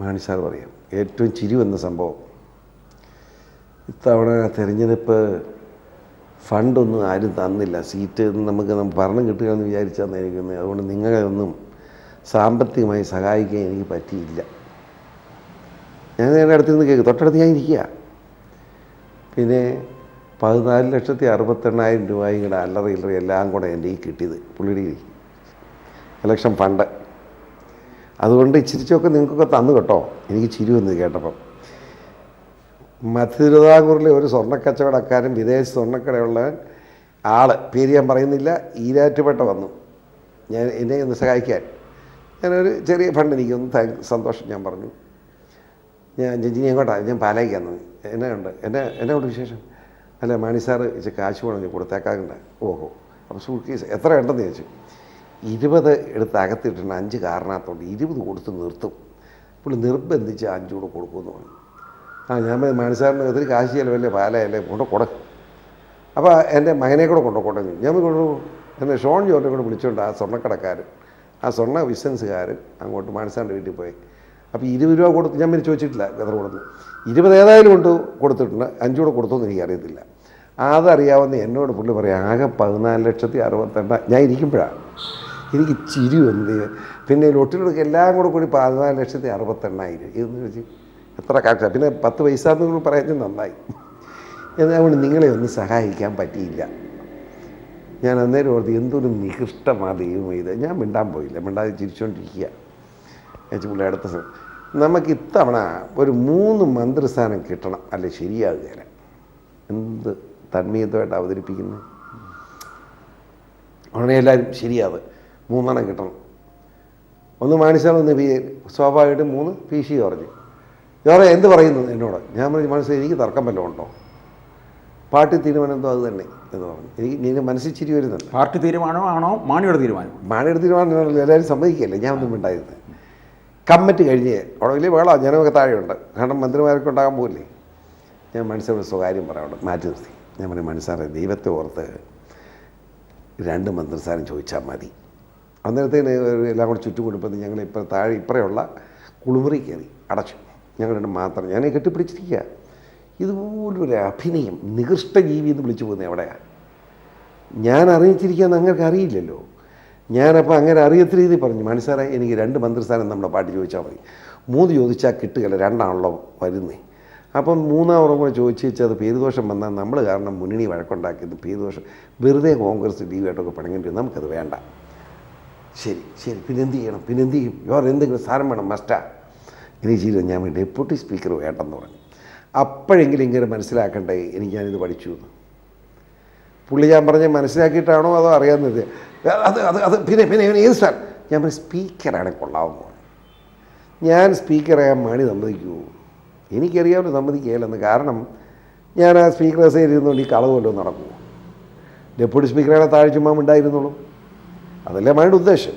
മാണി സാർ പറയാം, ഏറ്റവും ചിരുവെന്ന സംഭവം, ഇത്തവണ തെരഞ്ഞെടുപ്പ് ഫണ്ടൊന്നും ആരും തന്നില്ല, സീറ്റ് നമുക്ക് ഭരണം കിട്ടുകയെന്ന് വിചാരിച്ചാണ് എനിക്കുന്നത്. അതുകൊണ്ട് നിങ്ങളെയൊന്നും സാമ്പത്തികമായി സഹായിക്കാൻ എനിക്ക് പറ്റിയില്ല. ഞാൻ എൻ്റെ അടുത്തിരുന്ന് കേൾക്കും, തൊട്ടടുത്ത് ഞാൻ ഇരിക്കുക. പിന്നെ 14,68,000 രൂപ ഇങ്ങനെ അല്ലറ ഇല്ലറ എല്ലാം കൂടെ എൻ്റെ ഈ കിട്ടിയത് പുള്ളിയുടെ ഇലക്ഷൻ ഫണ്ട്. അതുകൊണ്ട് ഇച്ചിരിച്ചൊക്കെ നിങ്ങൾക്കൊക്കെ തന്നു കേട്ടോ. എനിക്ക് ചിരിവെന്ന് കേട്ടപ്പം. മധ്യ തിരുവിതാംകൂറിലെ ഒരു സ്വർണ്ണക്കച്ചവടക്കാരൻ, വിദേശ സ്വർണ്ണക്കടയുള്ള ആൾ, പേര് ഞാൻ പറയുന്നില്ല, ഈരാറ്റുപേട്ട വന്നു എന്നെ ഒന്ന് സഹായിക്കാൻ. ഞാനൊരു ചെറിയ ഫണ്ട് എനിക്കൊന്ന് സന്തോഷം ഞാൻ പറഞ്ഞു. ഞാൻ ജഡ്ജിനെ എങ്ങോട്ടാണ്, ഞാൻ പാലായിക്കാന്ന്. എന്നെ കൊണ്ട് വിശേഷം, അല്ല മാണി സാറ് കാശ് വേണമെങ്കിൽ കൊടുത്തേക്കാറുണ്ട്. ഓഹോ, അപ്പോൾ സൂട്ട്കേസ് എത്ര ഉണ്ടെന്ന് ചോദിച്ചു. 20 എടുത്ത് അകത്തിട്ടുണ്ട്, 5 കാരണത്തോണ്ട് 20 കൊടുത്ത് നിർത്തും. പുള്ളി നിർബന്ധിച്ച് 5 കൂടെ കൊടുക്കുമെന്ന് പറഞ്ഞു. ഞാൻ മാണി സാറിന് ഒത്തിരി കാശ് ചിലവല്ലേ, പാലയല്ലേ, കൊടുക്കും. അപ്പോൾ എൻ്റെ മകനെ കൂടെ കൊണ്ടുപോകട്ടെ. ഞാൻ കൊണ്ടുപോകും. എന്നെ ഷോൺ ജോർജിനെ കൂടെ വിളിച്ചുകൊണ്ട് ആ സ്വർണ്ണക്കടക്കാരൻ, ആ സ്വർണ്ണ ബിസിനസ്സുകാരൻ അങ്ങോട്ട് മാണി സാറിൻ്റെ വീട്ടിൽ പോയി. അപ്പോൾ 20 രൂപ കൊടുത്ത്, ഞാൻ പിന്നെ ചോദിച്ചിട്ടില്ല എത്ര കൊടുത്തു. 20 ഏതായാലും കൊടുത്തിട്ടുണ്ട്, 5 കൂടെ കൊടുത്തോന്ന് എനിക്കറിയത്തില്ല. അതറിയാവുന്ന എന്നോട് പുള്ളി പറയാം, ആകെ 14,68,000. ഞാൻ ഇരിക്കുമ്പോഴാണ് എനിക്ക് ചിരി വന്നത്. പിന്നെ ലൊട്ടിലൊക്കെ എല്ലാം കൂടെ കൂടി 14,68,000. ഇതെന്ന് വെച്ച് എത്ര കാഴ്ച. പിന്നെ 10 പൈസ എന്ന് പറയുന്നത് നന്നായി. അതുകൊണ്ട് നിങ്ങളെ ഒന്നും സഹായിക്കാൻ പറ്റിയില്ല. ഞാൻ അന്നേരം ഓർത്ത് എന്തൊരു നികൃഷ്ടമാണ് ദൈവം ഇത്. ഞാൻ മിണ്ടാൻ പോയില്ല, മിണ്ടാതെ ചിരിച്ചുകൊണ്ടിരിക്കുക. പുള്ളി അടുത്ത നമുക്ക് ഇത്തവണ ഒരു 3 മന്ത്രിസ്ഥാനം കിട്ടണം, അല്ലെ ശരിയാകുകയില്ല. എന്ത് തന്മയത്വമായിട്ട് അവതരിപ്പിക്കുന്നു. ഉടനെ എല്ലാവരും ശരിയാവ്, 3 കിട്ടണം. ഒന്ന് മാണിസാറൊന്ന് സ്വാഭാവികമായിട്ടും 3 PC പറഞ്ഞു. ജോറെ എന്ത് പറയുന്നു എന്നോട്? ഞാൻ പറഞ്ഞു, മനസ്സിൽ എനിക്ക് തർക്കം വല്ലതും ഉണ്ടോ? പാർട്ടി തീരുമാനം എന്തോ അത് തന്നെ എന്ന് പറഞ്ഞു. എനിക്ക് മനസ്സിൽ ചിരി വരുന്നുണ്ട്. പാർട്ടി തീരുമാനമാണോ മാണിയുടെ തീരുമാനം? മാണിയുടെ തീരുമാനം എല്ലാവരും സമ്മതിക്കുകയല്ലേ, ഞാൻ ഒന്നും ഉണ്ടായിരുന്നത്. കമ്മിറ്റി കഴിഞ്ഞ് അവിടെ വലിയ വേളമാണ്, ജനമൊക്കെ താഴെയുണ്ട്, കാരണം മന്ത്രിമാരൊക്കെ ഉണ്ടാകാൻ പോകില്ലേ. ഞാൻ മനസ്സിലൊരു സ്വകാര്യം പറയാനുണ്ട്, മാറ്റി നിർത്തി. ഞാൻ പറഞ്ഞു, മനസ്സാറെ ദൈവത്തെ ഓർത്ത് 2 മന്ത്രിസ്ഥാനം ചോദിച്ചാൽ മതി. അന്നേരത്തേന് എല്ലാം കൂടെ ചുറ്റും കൊടുപ്പത് ഞങ്ങൾ ഇപ്പോൾ താഴെ ഇപ്പറയുള്ള കുളിമുറി കയറി അടച്ചു. ഞങ്ങൾ 2 മാത്രം. ഞാൻ കെട്ടിപ്പിടിച്ചിരിക്കുക. ഇതുപോലൊരു അഭിനയം, നികൃഷ്ട ജീവി എന്ന് വിളിച്ചു പോകുന്നത് എവിടെയാണ്? ഞാൻ അറിയിച്ചിരിക്കുകയെന്ന് അങ്ങനെ അറിയില്ലല്ലോ. ഞാനപ്പോൾ അങ്ങനെ അറിയത്ത രീതി പറഞ്ഞു, മനസ്സാറെ എനിക്ക് 2 മന്ത്രിസ്ഥാനം നമ്മുടെ പാർട്ടി ചോദിച്ചാൽ മതി. 3 ചോദിച്ചാൽ കിട്ടുകയില്ല, 2 വരുന്നേ. അപ്പം 3 കൂടെ ചോദിച്ച് വെച്ചാൽ അത് പേരുദോഷം വന്നാൽ നമ്മൾ കാരണം മുന്നണി വഴക്കുണ്ടാക്കിയത് പേരുദോഷം, വെറുതെ കോൺഗ്രസ് ലീവായിട്ടൊക്കെ പണങ്ങേണ്ടി വരും, നമുക്കത് വേണ്ട. ശരി പിന്നെന്ത് ചെയ്യും? വേറെ എന്തെങ്കിലും സ്ഥാനം വേണം, മസ്റ്റാ. എനിക്ക് ചെയ്തു. ഞാൻ ഡെപ്യൂട്ടി സ്പീക്കർ വേണ്ടെന്ന് പറഞ്ഞു. അപ്പോഴെങ്കിലും ഇങ്ങനെ മനസ്സിലാക്കണ്ടേ ഞാനിത് പഠിച്ചു എന്ന്. പുള്ളി ഞാൻ പറഞ്ഞ് മനസ്സിലാക്കിയിട്ടാണോ അതോ അറിയാവുന്നത്? അത് പിന്നെ ഏത് സ്ഥാനം? ഞാൻ പറഞ്ഞ സ്പീക്കറാണ് കൊള്ളാമെന്ന് പറഞ്ഞു. ഞാൻ സ്പീക്കറായാൽ മാണി സമ്മതിക്കുമോ? എനിക്കറിയാമല്ലോ സമ്മതിക്കുകയില്ലെന്ന്. കാരണം ഞാൻ ആ സ്പീക്കർ കസേരയിൽ ഇരുന്നുകൊണ്ട് ഈ കളവ് വല്ലതും നടക്കുമോ? ഡെപ്യൂട്ടി സ്പീക്കറാണ് താഴെ ചുമ്മാ ഉണ്ടായിരുന്നുള്ളൂ, അതല്ലേ മാണിയുടെ ഉദ്ദേശം.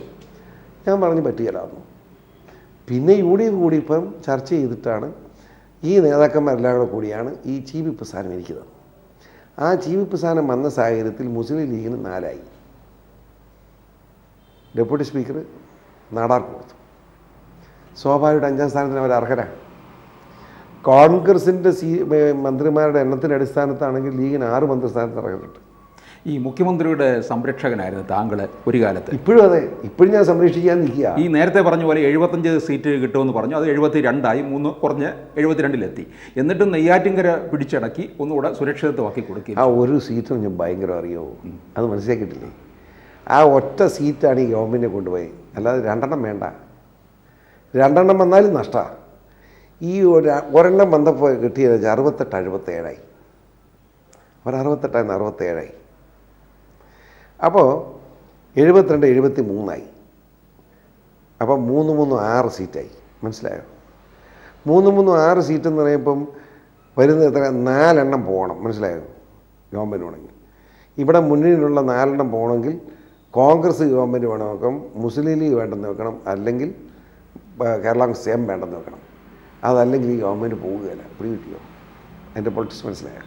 ഞാൻ പറഞ്ഞ് പറ്റുകയില്ലായിരുന്നു. പിന്നെ UDF കൂടി ഇപ്പം ചർച്ച ചെയ്തിട്ടാണ് ഈ നേതാക്കന്മാരെല്ലാം കൂടെ കൂടിയാണ് ഈ ചീഫ് വിപ്പ് സ്ഥാനം എനിക്ക് തന്നത്. ആ ചീഫ് വിപ്പ് സ്ഥാനം വന്ന സാഹചര്യത്തിൽ മുസ്ലിം ലീഗിന് 4 ഡെപ്യൂട്ടി സ്പീക്കർ നാടാർക്ക് കൊടുത്തു. സ്വാഭാവികമായിട്ട് 5ാം സ്ഥാനത്തിന് അവർ അർഹരാണ്. കോൺഗ്രസിൻ്റെ മന്ത്രിമാരുടെ എണ്ണത്തിൻ്റെ അടിസ്ഥാനത്താണെങ്കിൽ ലീഗിന് 6 മന്ത്രിസ്ഥാനത്ത് അർഹതയുണ്ട്. ഈ മുഖ്യമന്ത്രിയുടെ സംരക്ഷകനായിരുന്നു താങ്കൾ ഒരു കാലത്ത്. ഇപ്പോഴും അതെ, ഇപ്പോഴും ഞാൻ സംരക്ഷിക്കാൻ നിൽക്കുക. ഈ നേരത്തെ പറഞ്ഞ പോലെ 75 സീറ്റ് കിട്ടുമെന്ന് പറഞ്ഞു, അത് 72ആയി, 3 കുറഞ്ഞ് 72-ലെത്തി. എന്നിട്ടും നെയ്യാറ്റിൻകര പിടിച്ചടക്കി ഒന്നുകൂടെ സുരക്ഷിതത്വമാക്കി കൊടുക്കുക. ആ ഒരു സീറ്റും ഞാൻ ഭയങ്കര അറിയാമോ, അത് മനസ്സിലാക്കിയിട്ടില്ലേ? ആ ഒറ്റ സീറ്റാണ് ഈ ഗവൺമെൻറ് കൊണ്ടുപോയി. അല്ലാതെ 2 വേണ്ട. 2 വന്നാലും നഷ്ടമാണ്. ഈ ഒരെണ്ണം വന്നപ്പോൾ കിട്ടിയത് 68-77 ഒരു 68-67 അപ്പോൾ 72-73 അപ്പോൾ 3-3-6 സീറ്റായി. മനസ്സിലായോ? 3-3-6 സീറ്റ് എന്ന് പറയുമ്പം വരുന്നത് എത്ര? 4 പോകണം. മനസ്സിലായോ? ഗവൺമെൻറ് വേണമെങ്കിൽ ഇവിടെ മുന്നിലുള്ള 4 പോകണമെങ്കിൽ കോൺഗ്രസ് ഗവൺമെൻറ് വേണം നോക്കണം, മുസ്ലിം ലീഗ് വേണ്ടെന്ന് വെക്കണം, അല്ലെങ്കിൽ കേരള കോൺഗ്രസ് എം വേണ്ടെന്ന് വെക്കണം. അതല്ലെങ്കിൽ ഈ ഗവൺമെൻറ് പോവുകയില്ല. പിടി കിട്ടിയോ? എൻ്റെ പൊളിറ്റിക്സ് മനസ്സിലായോ?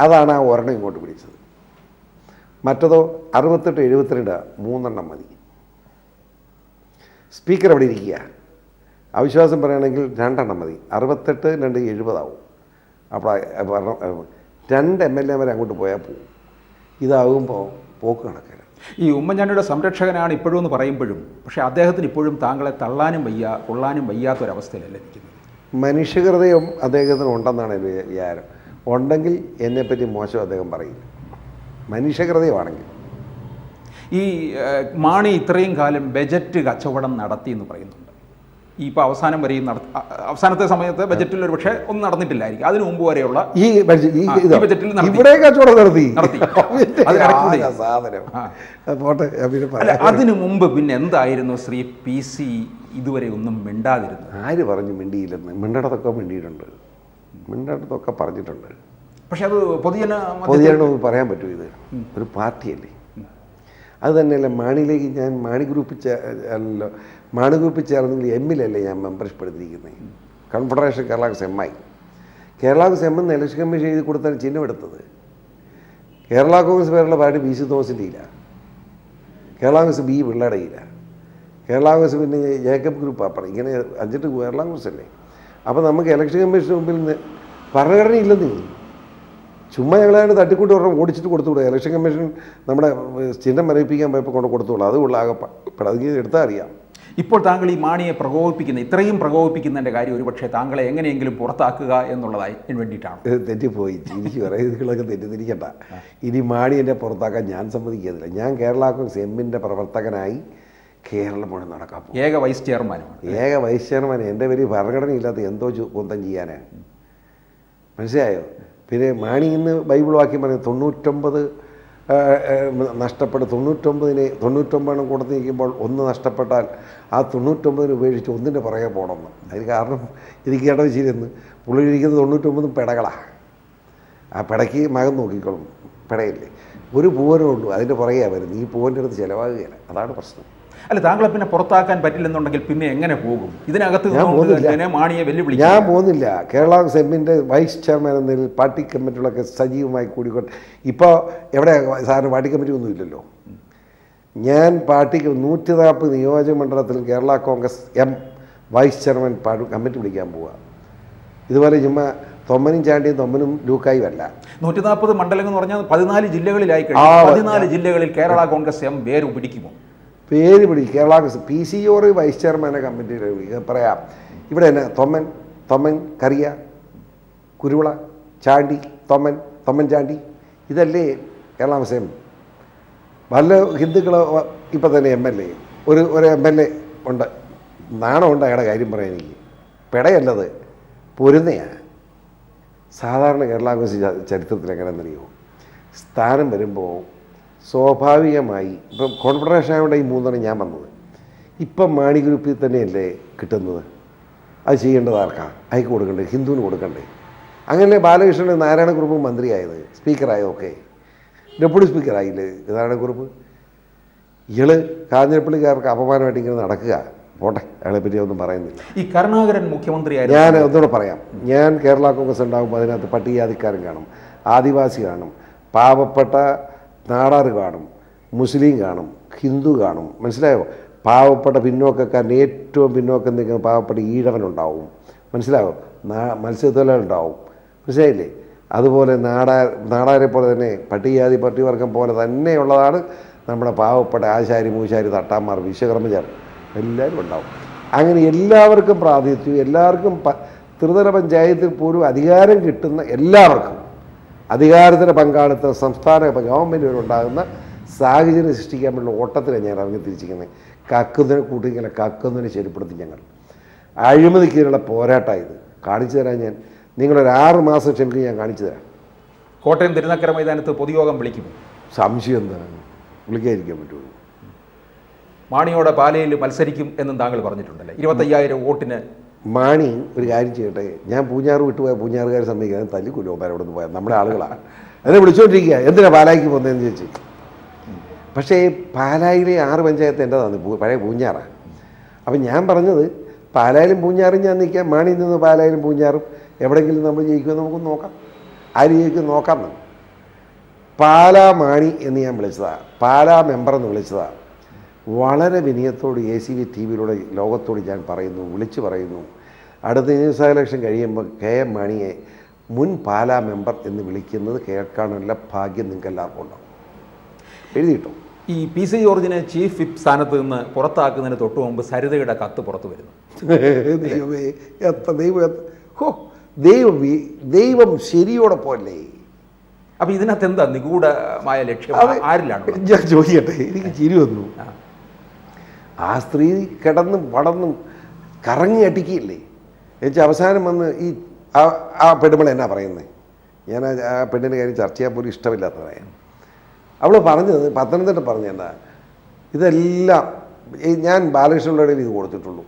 അതാണ് ആ ഒരെണ്ണം ഇങ്ങോട്ട് പിടിച്ചത്. മറ്റതോ 68-72 3 മതി. സ്പീക്കർ അവിടെ ഇരിക്കുക. അവിശ്വാസം പറയുകയാണെങ്കിൽ 2 മതി. 68-2-70 ആവും. അപ്പോൾ 2 MLA വരെ അങ്ങോട്ട് പോയാൽ പോവും. ഇതാകുമ്പോൾ പോക്ക് കണക്കില്ല. ഈ ഉമ്മൻചാണ്ടിയുടെ സംരക്ഷകനാണ് ഇപ്പോഴും എന്ന് പറയുമ്പോഴും പക്ഷേ അദ്ദേഹത്തിന് ഇപ്പോഴും താങ്കളെ തള്ളാനും വയ്യ കൊള്ളാനും വയ്യാത്തൊരവസ്ഥയിലല്ല ഇരിക്കുന്നത്. മനുഷ്യഹൃദയം അദ്ദേഹത്തിന് ഉണ്ടെന്നാണ് എൻ്റെ വിചാരം. ഉണ്ടെങ്കിൽ എന്നെപ്പറ്റി മോശം അദ്ദേഹം പറയില്ല. മനുഷ്യഹൃദയമാണെങ്കിൽ. ഈ മാണി ഇത്രയും കാലം ബജറ്റ് കച്ചവടം നടത്തി എന്ന് പറയുന്നുണ്ട്. ഈ ഇപ്പോൾ അവസാനം വരെയും അവസാനത്തെ സമയത്ത് ബജറ്റിൽ ഒരു പക്ഷേ ഒന്നും നടന്നിട്ടില്ലായിരിക്കും. അതിനു മുമ്പ് വരെയുള്ള ഈ ബജറ്റിൽ ഇവിടെ കച്ചവടം നടത്തി. അതിനു മുമ്പ് പിന്നെ എന്തായിരുന്നു ശ്രീ PC ഇതുവരെ ഒന്നും മിണ്ടാതിരുന്നത്? ആര് പറഞ്ഞു മിണ്ടിയില്ലെന്ന്? മിണ്ടടത്തൊക്കെ മിണ്ടിയിട്ടുണ്ട്, മിണ്ടടത്തൊക്കെ പറഞ്ഞിട്ടുണ്ട്. പക്ഷെ അത് പൊതുജനൊന്നും പറയാൻ പറ്റുമോ? ഇത് ഒരു പാർട്ടിയല്ലേ. അത് തന്നെയല്ല, മാണിയിലേക്ക് ഞാൻ മാണി ഗ്രൂപ്പിൽ ചേർന്നെങ്കിൽ എമ്മിലല്ലേ ഞാൻ മെമ്പർഷിപ്പ് എടുത്തിരിക്കുന്നത്. കൺഫെഡറേഷൻ കേരള കോൺഗ്രസ് എം ആയി. കേരള കോൺഗ്രസ് എമ്മിൽ നിന്ന് ഇലക്ഷൻ കമ്മീഷൻ എഴുതി കൊടുത്താണ് ചിഹ്നം എടുത്തത്. കേരള കോൺഗ്രസ് പേരുള്ള പാർട്ടി PC തോമസിൻ്റെ ഇല്ല, കേരള കോൺഗ്രസ് B പിള്ളയുടെ ഇല്ല, കേരള കോൺഗ്രസ് പിന്നെ ജേക്കബ് ഗ്രൂപ്പ് ആപ്പണം. ഇങ്ങനെ 5 കേരള കോൺഗ്രസ് അല്ലേ. അപ്പോൾ നമുക്ക് ഇലക്ഷൻ കമ്മീഷന് മുമ്പിൽ നിന്ന് ഭരണഘടന ഇല്ലെന്ന് ചുമ്മാ ഞങ്ങളായിട്ട് തട്ടിക്കൂട്ടി പറഞ്ഞാൽ ഓടിച്ചിട്ട് കൊടുത്തുകൂടെ? ഇലക്ഷൻ കമ്മീഷൻ നമ്മുടെ ചിഹ്നം മരവിപ്പിക്കാൻ പോയപ്പോൾ കൊണ്ട് കൊടുത്തുകൂടാ? അതുകൊള്ള ആകെ അത് എടുത്താൽ അറിയാം. ഇപ്പോൾ താങ്കൾ ഈ മാണിയെ ഇത്രയും പ്രകോപിപ്പിക്കുന്നതിൻ്റെ കാര്യം ഒരു പക്ഷേ താങ്കളെ എങ്ങനെയെങ്കിലും പുറത്താക്കുക എന്നുള്ളതായി വേണ്ടിയിട്ടാണ്. തെറ്റിപ്പോയി. എനിക്ക് പറയുന്നതൊക്കെ തെറ്റിദ്ധരിക്കണ്ട. ഇനി മാണി എന്നെ പുറത്താക്കാൻ ഞാൻ സമ്മതിക്കുന്നില്ല. ഞാൻ കേരള കോൺഗ്രസ് എമ്മിൻ്റെ പ്രവർത്തകനായി കേരളം മുഴുവൻ നടക്കാൻ പോകും. ഏക വൈസ് ചെയർമാൻ. എൻ്റെ പേര് ഭരണഘടനയില്ലാത്ത എന്തോ കുന്തം ചെയ്യാനാണ്. മനസ്സിലായോ? പിന്നെ മാണി ഇന്ന് ബൈബിൾ വാക്യം പറയും 99 നഷ്ടപ്പെട്ട് 99 കൊടുത്ത് നിൽക്കുമ്പോൾ 1 നഷ്ടപ്പെട്ടാൽ ആ 99 ഉപേക്ഷിച്ച് 1 പുറകെ പോകണമെന്ന്. അതിന് കാരണം എനിക്ക് കേട്ടത് ശരിയെന്ന്. പുള്ളി ഇരിക്കുന്നത് 99 പെടകളാണ്. ആ പെടയ്ക്ക് മകൻ നോക്കിക്കോളും. പെടയില്ലേ, ഒരു പൂവനേ ഉള്ളൂ, അതിൻ്റെ പുറകെയാണ് വരുന്നത്. ഈ പൂവൻ്റെ അടുത്ത് ചിലവാകുകയില്ല. അതാണ് പ്രശ്നം. അല്ല, താങ്കളെ പിന്നെ പുറത്താക്കാൻ പറ്റില്ലെന്നുണ്ടെങ്കിൽ പിന്നെ എങ്ങനെ പോകും? ഇതിനകത്ത് മാണിയെ വെല്ലുവിളി ഞാൻ പോകുന്നില്ല. കേരള കോൺഗ്രസ് എമ്മിൻ്റെ വൈസ് ചെയർമാൻ എന്നതിൽ പാർട്ടി കമ്മിറ്റികളൊക്കെ സജീവമായി കൂടിക്കൊണ്ട് ഇപ്പോൾ എവിടെ സാറിന് പാർട്ടി കമ്മിറ്റി ഒന്നും ഇല്ലല്ലോ. ഞാൻ പാർട്ടിക്ക് 140 നിയോജക മണ്ഡലത്തിൽ Kerala Congress M vice chairman committee വിളിക്കാൻ പോവുക. ഇതുപോലെ ചുമ്മാ തൊമ്മനും ചാണ്ടിയും തൊമ്മനും ലൂക്കായും അല്ല. 140 മണ്ഡലങ്ങൾ എന്ന് പറഞ്ഞാൽ 14 ജില്ലകളിലായി കഴിഞ്ഞു. 14 ജില്ലകളിൽ കേരള കോൺഗ്രസ് എം പേര് പിടിക്കുമോ? പേര് പിടിക്കും. കേരള കോൺഗ്രസ് PCOR വൈസ് ചെയർമാനെ കമ്മിറ്റിയിൽ പറയാം. ഇവിടെ തന്നെ തൊമ്മൻ കറിയ, കുരുവിള, ചാണ്ടി, തൊമ്മൻ ചാണ്ടി, ഇതല്ലേ കേരള കോൺഗ്രസ് എം. വല്ല ഹിന്ദുക്കൾ ഇപ്പം തന്നെ MLA ഒരു MLA ഉണ്ട്. നാണമുണ്ട് അയാളുടെ കാര്യം പറയാൻ. എനിക്ക് പെടയല്ലത്, പൊരുന്നയാണ്. സാധാരണ കേരള കോൺഗ്രസ് ചരിത്രത്തിൽ എങ്ങനെയെന്നറിയുമോ? സ്ഥാനം വരുമ്പോൾ സ്വാഭാവികമായി ഇപ്പം കോൺഫെഡറേഷൻ ആയതുകൊണ്ട് ഈ 3 ഞാൻ വന്നത്. ഇപ്പം മാണി ഗ്രൂപ്പിൽ തന്നെയല്ലേ കിട്ടുന്നത്. അത് ചെയ്യേണ്ടത് ആർക്കാ? അയക്ക് കൊടുക്കണ്ടേ? ഹിന്ദുവിന് കൊടുക്കണ്ടേ? അങ്ങനെ ബാലകൃഷ്ണൻ നാരായണക്കുറുപ്പ് മന്ത്രിയായത്, സ്പീക്കറായതൊക്കെ ഡെപ്യൂട്ടി സ്പീക്കറായില്ലേ നാരായണക്കുറുപ്പ്? ഇയാള് കാഞ്ഞിരപ്പള്ളിക്കാർക്ക് അപമാനമായിട്ട് ഇങ്ങനെ നടക്കുക. പോട്ടെ, അയാളെ പറ്റി ഒന്നും പറയുന്നില്ല. ഈ കരുണാകരൻ മുഖ്യമന്ത്രിയായി ഞാൻ ഒന്നുകൂടെ പറയാം. ഞാൻ കേരള കോൺഗ്രസ് ഉണ്ടാകുമ്പോൾ അതിനകത്ത് പട്ടികജാതിക്കാരൻ കാണും, ആദിവാസി കാണും, പാവപ്പെട്ട നാടാർ കാണും, മുസ്ലിം കാണും, ഹിന്ദു കാണും. മനസ്സിലായോ? പാവപ്പെട്ട പിന്നോക്കക്കാരൻ ഏറ്റവും പിന്നോക്കം നിൽക്കുന്ന പാവപ്പെട്ട ഈഴവനുണ്ടാവും. മനസ്സിലായോ? മത്സ്യത്തൊഴിലാളുണ്ടാവും. മനസ്സിലായില്ലേ? അതുപോലെ നാടാരെ പോലെ തന്നെ പട്ടികവർഗം പോലെ തന്നെയുള്ളതാണ് നമ്മുടെ പാവപ്പെട്ട ആശാരി, മൂശാരി, തട്ടാന്മാർ, വിശ്വകർമ്മചാർ എല്ലാവരും ഉണ്ടാവും. അങ്ങനെ എല്ലാവർക്കും പ്രാതിനിധ്യം, എല്ലാവർക്കും ത്രിതല പഞ്ചായത്തിൽ പോലും അധികാരം കിട്ടുന്ന എല്ലാവർക്കും അധികാരത്തിൻ്റെ പങ്കാളിത്ത സംസ്ഥാന ഗവൺമെൻറ് ഉണ്ടാകുന്ന സാഹചര്യം സൃഷ്ടിക്കാൻ വേണ്ടി ഓട്ടത്തിലാണ് ഞാൻ ഇറങ്ങി തിരിച്ചിരിക്കുന്നത്. കക്കുന്നതിനെ കൂട്ടിക്കല കക്കുന്നതിനെ ശരിപ്പെടുത്തി ഞങ്ങൾ. അഴിമതിക്കെതിരെയുള്ള പോരാട്ടമായത് കാണിച്ചു തരാൻ ഞാൻ നിങ്ങളൊരു 6 മാസം ക്ഷമിക്കും, ഞാൻ കാണിച്ചു തരാം. കോട്ടയം തിരുനക്കര മൈതാനത്ത് പൊതുയോഗം വിളിക്കുമോ? സംശയം എന്താണ്, വിളിക്കാതിരിക്കാൻ പറ്റുള്ളൂ. മാണിയോടെ പാലയിൽ മത്സരിക്കും എന്നും താങ്കൾ പറഞ്ഞിട്ടുണ്ടല്ലേ, 25,000 വോട്ടിന്. മാണി ഒരു കാര്യം ചെയ്യട്ടെ, ഞാൻ പൂഞ്ഞാറ് വിട്ടുപോയാൽ പൂഞ്ഞാറുകാർ സമ്മതിക്കാൻ തല്ലിക്കൊല്ലോ. അവിടെ നിന്ന് പോയാൽ നമ്മുടെ ആളുകളാണ് എന്നെ വിളിച്ചുകൊണ്ടിരിക്കുക, എന്തിനാ പാലായിക്ക് പോകുന്നതെന്ന് ചോദിച്ച്. പക്ഷേ പാലായിലെ 6 പഞ്ചായത്ത് എൻ്റെതാണ്, പഴയ പൂഞ്ഞാറാണ്. അപ്പം ഞാൻ പറഞ്ഞത് പാലായിലും പൂഞ്ഞാറും ഞാൻ നിൽക്കാം, മാണിയിൽ നിന്ന് പാലായിലും പൂഞ്ഞാറും എവിടെയെങ്കിലും നമ്മൾ ജയിക്കുമെന്ന് നമുക്ക് നോക്കാം. ആര് ജയിക്കും നോക്കാം. പാലാ മാണി എന്ന് ഞാൻ വിളിച്ചതാണ്, പാലാ മെമ്പറെന്ന് വിളിച്ചതാണ്. വളരെ വിനയത്തോട് ACV TV-യിലൂടെ ലോകത്തോട് ഞാൻ പറയുന്നു, വിളിച്ചു പറയുന്നു, അടുത്ത നിയമസഭാ ഇലക്ഷൻ കഴിയുമ്പോൾ KM മാണിയെ മുൻ പാലാ മെമ്പർ എന്ന് വിളിക്കുന്നത് കേൾക്കാനുള്ള ഭാഗ്യം നിങ്ങൾക്ക് എല്ലാവർക്കും ഉണ്ടാവും. എഴുതിയിട്ടോ. ഈ PC ജോർജിനെ ചീഫ് വിപ്പ് സ്ഥാനത്ത് നിന്ന് പുറത്താക്കുന്നതിന് തൊട്ട് മുമ്പ് സരിതയുടെ കത്ത് പുറത്തു വരുന്നു. ദൈവമേ, ദൈവം ശരിയോടൊപ്പമല്ലേ. അപ്പം ഇതിനകത്ത് എന്താ നിഗൂഢമായ ലക്ഷ്യം? ആരിലാണ്? ഞാൻ ചോദിക്കട്ടെ, എനിക്ക് ചിരി വന്നു. ആ സ്ത്രീ കിടന്നും വളർന്നും കറങ്ങി അടിക്കില്ലേ എന്നുവെച്ചാൽ അവസാനം വന്ന് ഈ ആ പെണ്ണുമ്പോൾ എന്നാ പറയുന്നത്, ഞാൻ ആ പെണ്ണിൻ്റെ കാര്യം ചർച്ച ചെയ്യാൻ പോലും ഇഷ്ടമില്ലാത്തതാണ്. അവൾ പറഞ്ഞത്, പത്തനംതിട്ട പറഞ്ഞെന്താ, ഇതെല്ലാം ഞാൻ ബാലകൃഷ്ണയുടെ ഇത് കൊടുത്തിട്ടുള്ളൂ,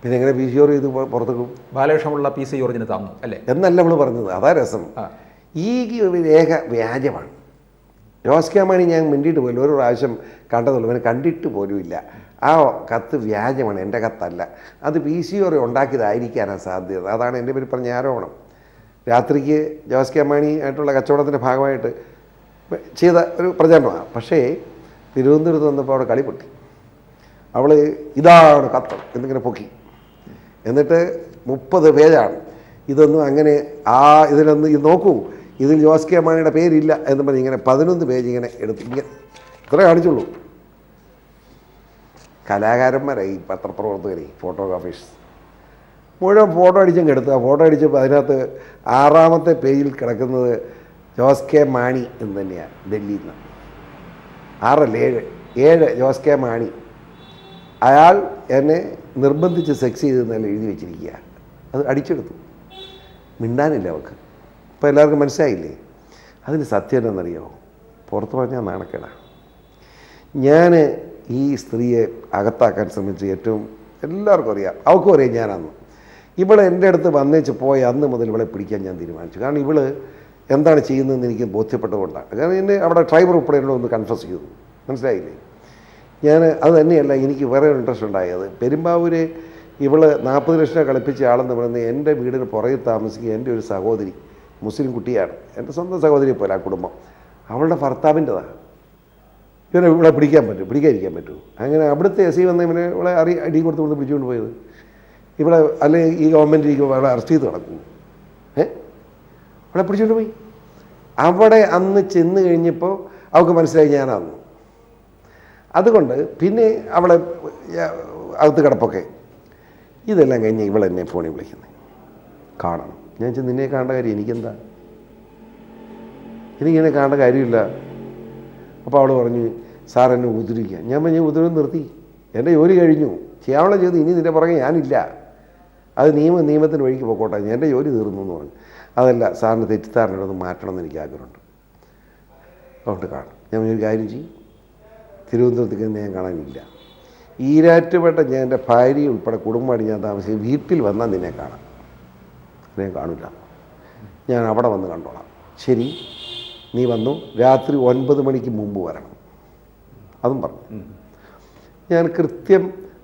പിന്നെ എങ്ങനെ PC ജോർജ് ഇത് പുറത്തേക്കും? ബാലകൃഷ്ണപിള്ള PC ജോർജിന് തന്നു അല്ലേ എന്നല്ല അവൾ പറഞ്ഞത്. അതാ രസം. ഈ രേഖ വ്യാജമാണ്. ജോസ് കെ മാണി ഞാൻ മിണ്ടിയിട്ട് പോലും ഒരു പ്രാവശ്യം കണ്ടതുള്ളൂ, അവനെ കണ്ടിട്ട് പോലും ഇല്ല. ആ കത്ത് വ്യാജമാണ്, എൻ്റെ കത്തല്ല. അത് PC ജോർജ് ഉണ്ടാക്കിയതായിരിക്കാനാണ് സാധ്യത. അതാണ് എൻ്റെ പേര് പറഞ്ഞ ആരോപണം. രാത്രിക്ക് ജോസ് കെ മാണി ആയിട്ടുള്ള കച്ചവടത്തിൻ്റെ ഭാഗമായിട്ട് ചെയ്ത ഒരു പ്രചരണമാണ്. പക്ഷേ തിരുവനന്തപുരത്ത് വന്നപ്പോൾ അവിടെ കളി പൊട്ടി. അവൾ ഇതാണ് കത്ത് എന്നിങ്ങനെ പൊക്കി, എന്നിട്ട് 30 പേജാണ്. ഇതൊന്നും അങ്ങനെ ഇതിലൊന്ന് ഇത് നോക്കൂ, ഇതിൽ ജോസ് കെ മാണിയുടെ പേരില്ല എന്ന് പറഞ്ഞ് ഇങ്ങനെ 11 പേജ് ഇങ്ങനെ എടുത്ത് ഇങ്ങനെ ഇത്ര കാണിച്ചുള്ളൂ. കലാകാരന്മാരായി പത്രപ്രവർത്തകരെ, ഫോട്ടോഗ്രാഫേഴ്സ് മുഴുവൻ ഫോട്ടോ അടിച്ചങ്ങ് എടുത്ത്. ആ ഫോട്ടോ അടിച്ചപ്പോൾ അതിനകത്ത് 6ാമത്തെ പേജിൽ കിടക്കുന്നത് ജോസ് കെ മാണി എന്ന് തന്നെയാണ്, ഡൽഹിയിൽ നിന്ന്. 6 അല്ല 7 ജോസ് കെ മാണി. അയാൾ എന്നെ നിർബന്ധിച്ച് സെക്സ് ചെയ്തെന്നല്ല എഴുതി വെച്ചിരിക്കുക. അത് അടിച്ചെടുത്തു. മിണ്ടാനില്ല അവൾക്ക്. ഇപ്പോൾ എല്ലാവർക്കും മനസ്സിലായില്ലേ? അതിന് സത്യം എന്താണെന്നറിയോ? പുറത്ത് പറഞ്ഞാൽ നാണക്കേടാണ്. ഞാൻ ഈ സ്ത്രീയെ അകത്താക്കാൻ ശ്രമിച്ച് എല്ലാവർക്കും അറിയാം, അവൾക്കും അറിയാം ഞാനന്ന്. ഇവളെ എൻ്റെ അടുത്ത് വന്നേച്ച് പോയ അന്ന് മുതൽ ഇവളെ പിടിക്കാൻ ഞാൻ തീരുമാനിച്ചു. കാരണം ഇവള് എന്താണ് ചെയ്യുന്നതെന്ന് എനിക്ക് ബോധ്യപ്പെട്ടതുകൊണ്ടാണ്. കാരണം എന്നെ അവിടെ ഡ്രൈവർ ഉൾപ്പെടെ എന്നോട് ഒന്ന് കൺഫ്യസ് ചെയ്തു. മനസ്സിലായില്ലേ? ഞാൻ അത് തന്നെയല്ല, എനിക്ക് വേറെ ഒരു ഇൻട്രസ്റ്റ് ഉണ്ടായത്. പെരുമ്പാവൂര് ഇവള് 40 ലക്ഷം രൂപ കളിപ്പിച്ച ആളെന്ന് പറയുന്നത് എൻ്റെ വീടിന് പുറകെ താമസിക്കുക എൻ്റെ ഒരു സഹോദരി, മുസ്ലിം കുട്ടിയാണ്, എൻ്റെ സ്വന്തം സഹോദരിയെ പോലെ ആ കുടുംബം. അവളുടെ ഭർത്താവിൻ്റെതാണ്. ഇവിടെ പിടിക്കാതിരിക്കാൻ പറ്റുമോ? അങ്ങനെ അവിടുത്തെ SI വന്ന ഇവളെ അടി കൊടുത്ത് പിടിച്ചുകൊണ്ട് പോയത്. ഇവിടെ അല്ലെങ്കിൽ ഈ ഗവൺമെൻറ് ഇരിക്കുമ്പോൾ അവളെ അറസ്റ്റ് ചെയ്ത് നടക്കും. അവളെ പിടിച്ചുകൊണ്ട് പോയി. അവിടെ അന്ന് ചെന്ന് കഴിഞ്ഞപ്പോൾ അവൾക്ക് മനസ്സിലായി ഞാനാന്ന്. അതുകൊണ്ട് പിന്നെ അവളെ അകത്ത് കിടപ്പൊക്കെ ഇതെല്ലാം കഴിഞ്ഞ് ഇവളെന്നെ ഫോണിൽ വിളിക്കുന്നത് കാണണം. ഞാൻ വെച്ചാൽ നിന്നെ കാണേണ്ട കാര്യം എനിക്കെന്താ, എനിക്കിങ്ങനെ കാണേണ്ട കാര്യമില്ല. അപ്പോൾ അവൾ പറഞ്ഞു സാർ എന്നെ ഉപദ്രവിക്കുക. ഞാൻ പറഞ്ഞു ഉപദ്രവം നിർത്തി, എൻ്റെ ജോലി കഴിഞ്ഞു, ചെയ്യാനുള്ള ചെയ്ത് ഇനി നിൻ്റെ പുറകെ ഞാനില്ല, അത് നിയമത്തിന് വഴിക്ക് പോയിക്കോട്ടെ, എൻ്റെ ജോലി തീർന്നു എന്ന് പറഞ്ഞു. അതല്ല സാറിന് തെറ്റിദ്ധാരണയൊന്ന് മാറ്റണമെന്ന് എനിക്ക് ആഗ്രഹമുണ്ട്, അതുകൊണ്ട് കാണും. ഞാൻ ഒരു കാര്യം ചെയ്യും, തിരുവനന്തപുരത്തേക്ക് ഞാൻ കാണാനില്ല, ഈരാറ്റുപേട്ട ഞാൻ എൻ്റെ ഭാര്യ ഉൾപ്പെടെ കുടുംബമായിട്ട് ഞാൻ താമസിക്കും, വീട്ടിൽ വന്നാൽ നിന്നെ കാണാം, ഞാൻ കാണില്ല, ഞാൻ അവിടെ വന്ന് കണ്ടോളാം. ശരി, നീ വന്നു, രാത്രി 9 മണിക്ക് മുമ്പ് വരണം, അതും പറഞ്ഞു. ഞാൻ കൃത്യം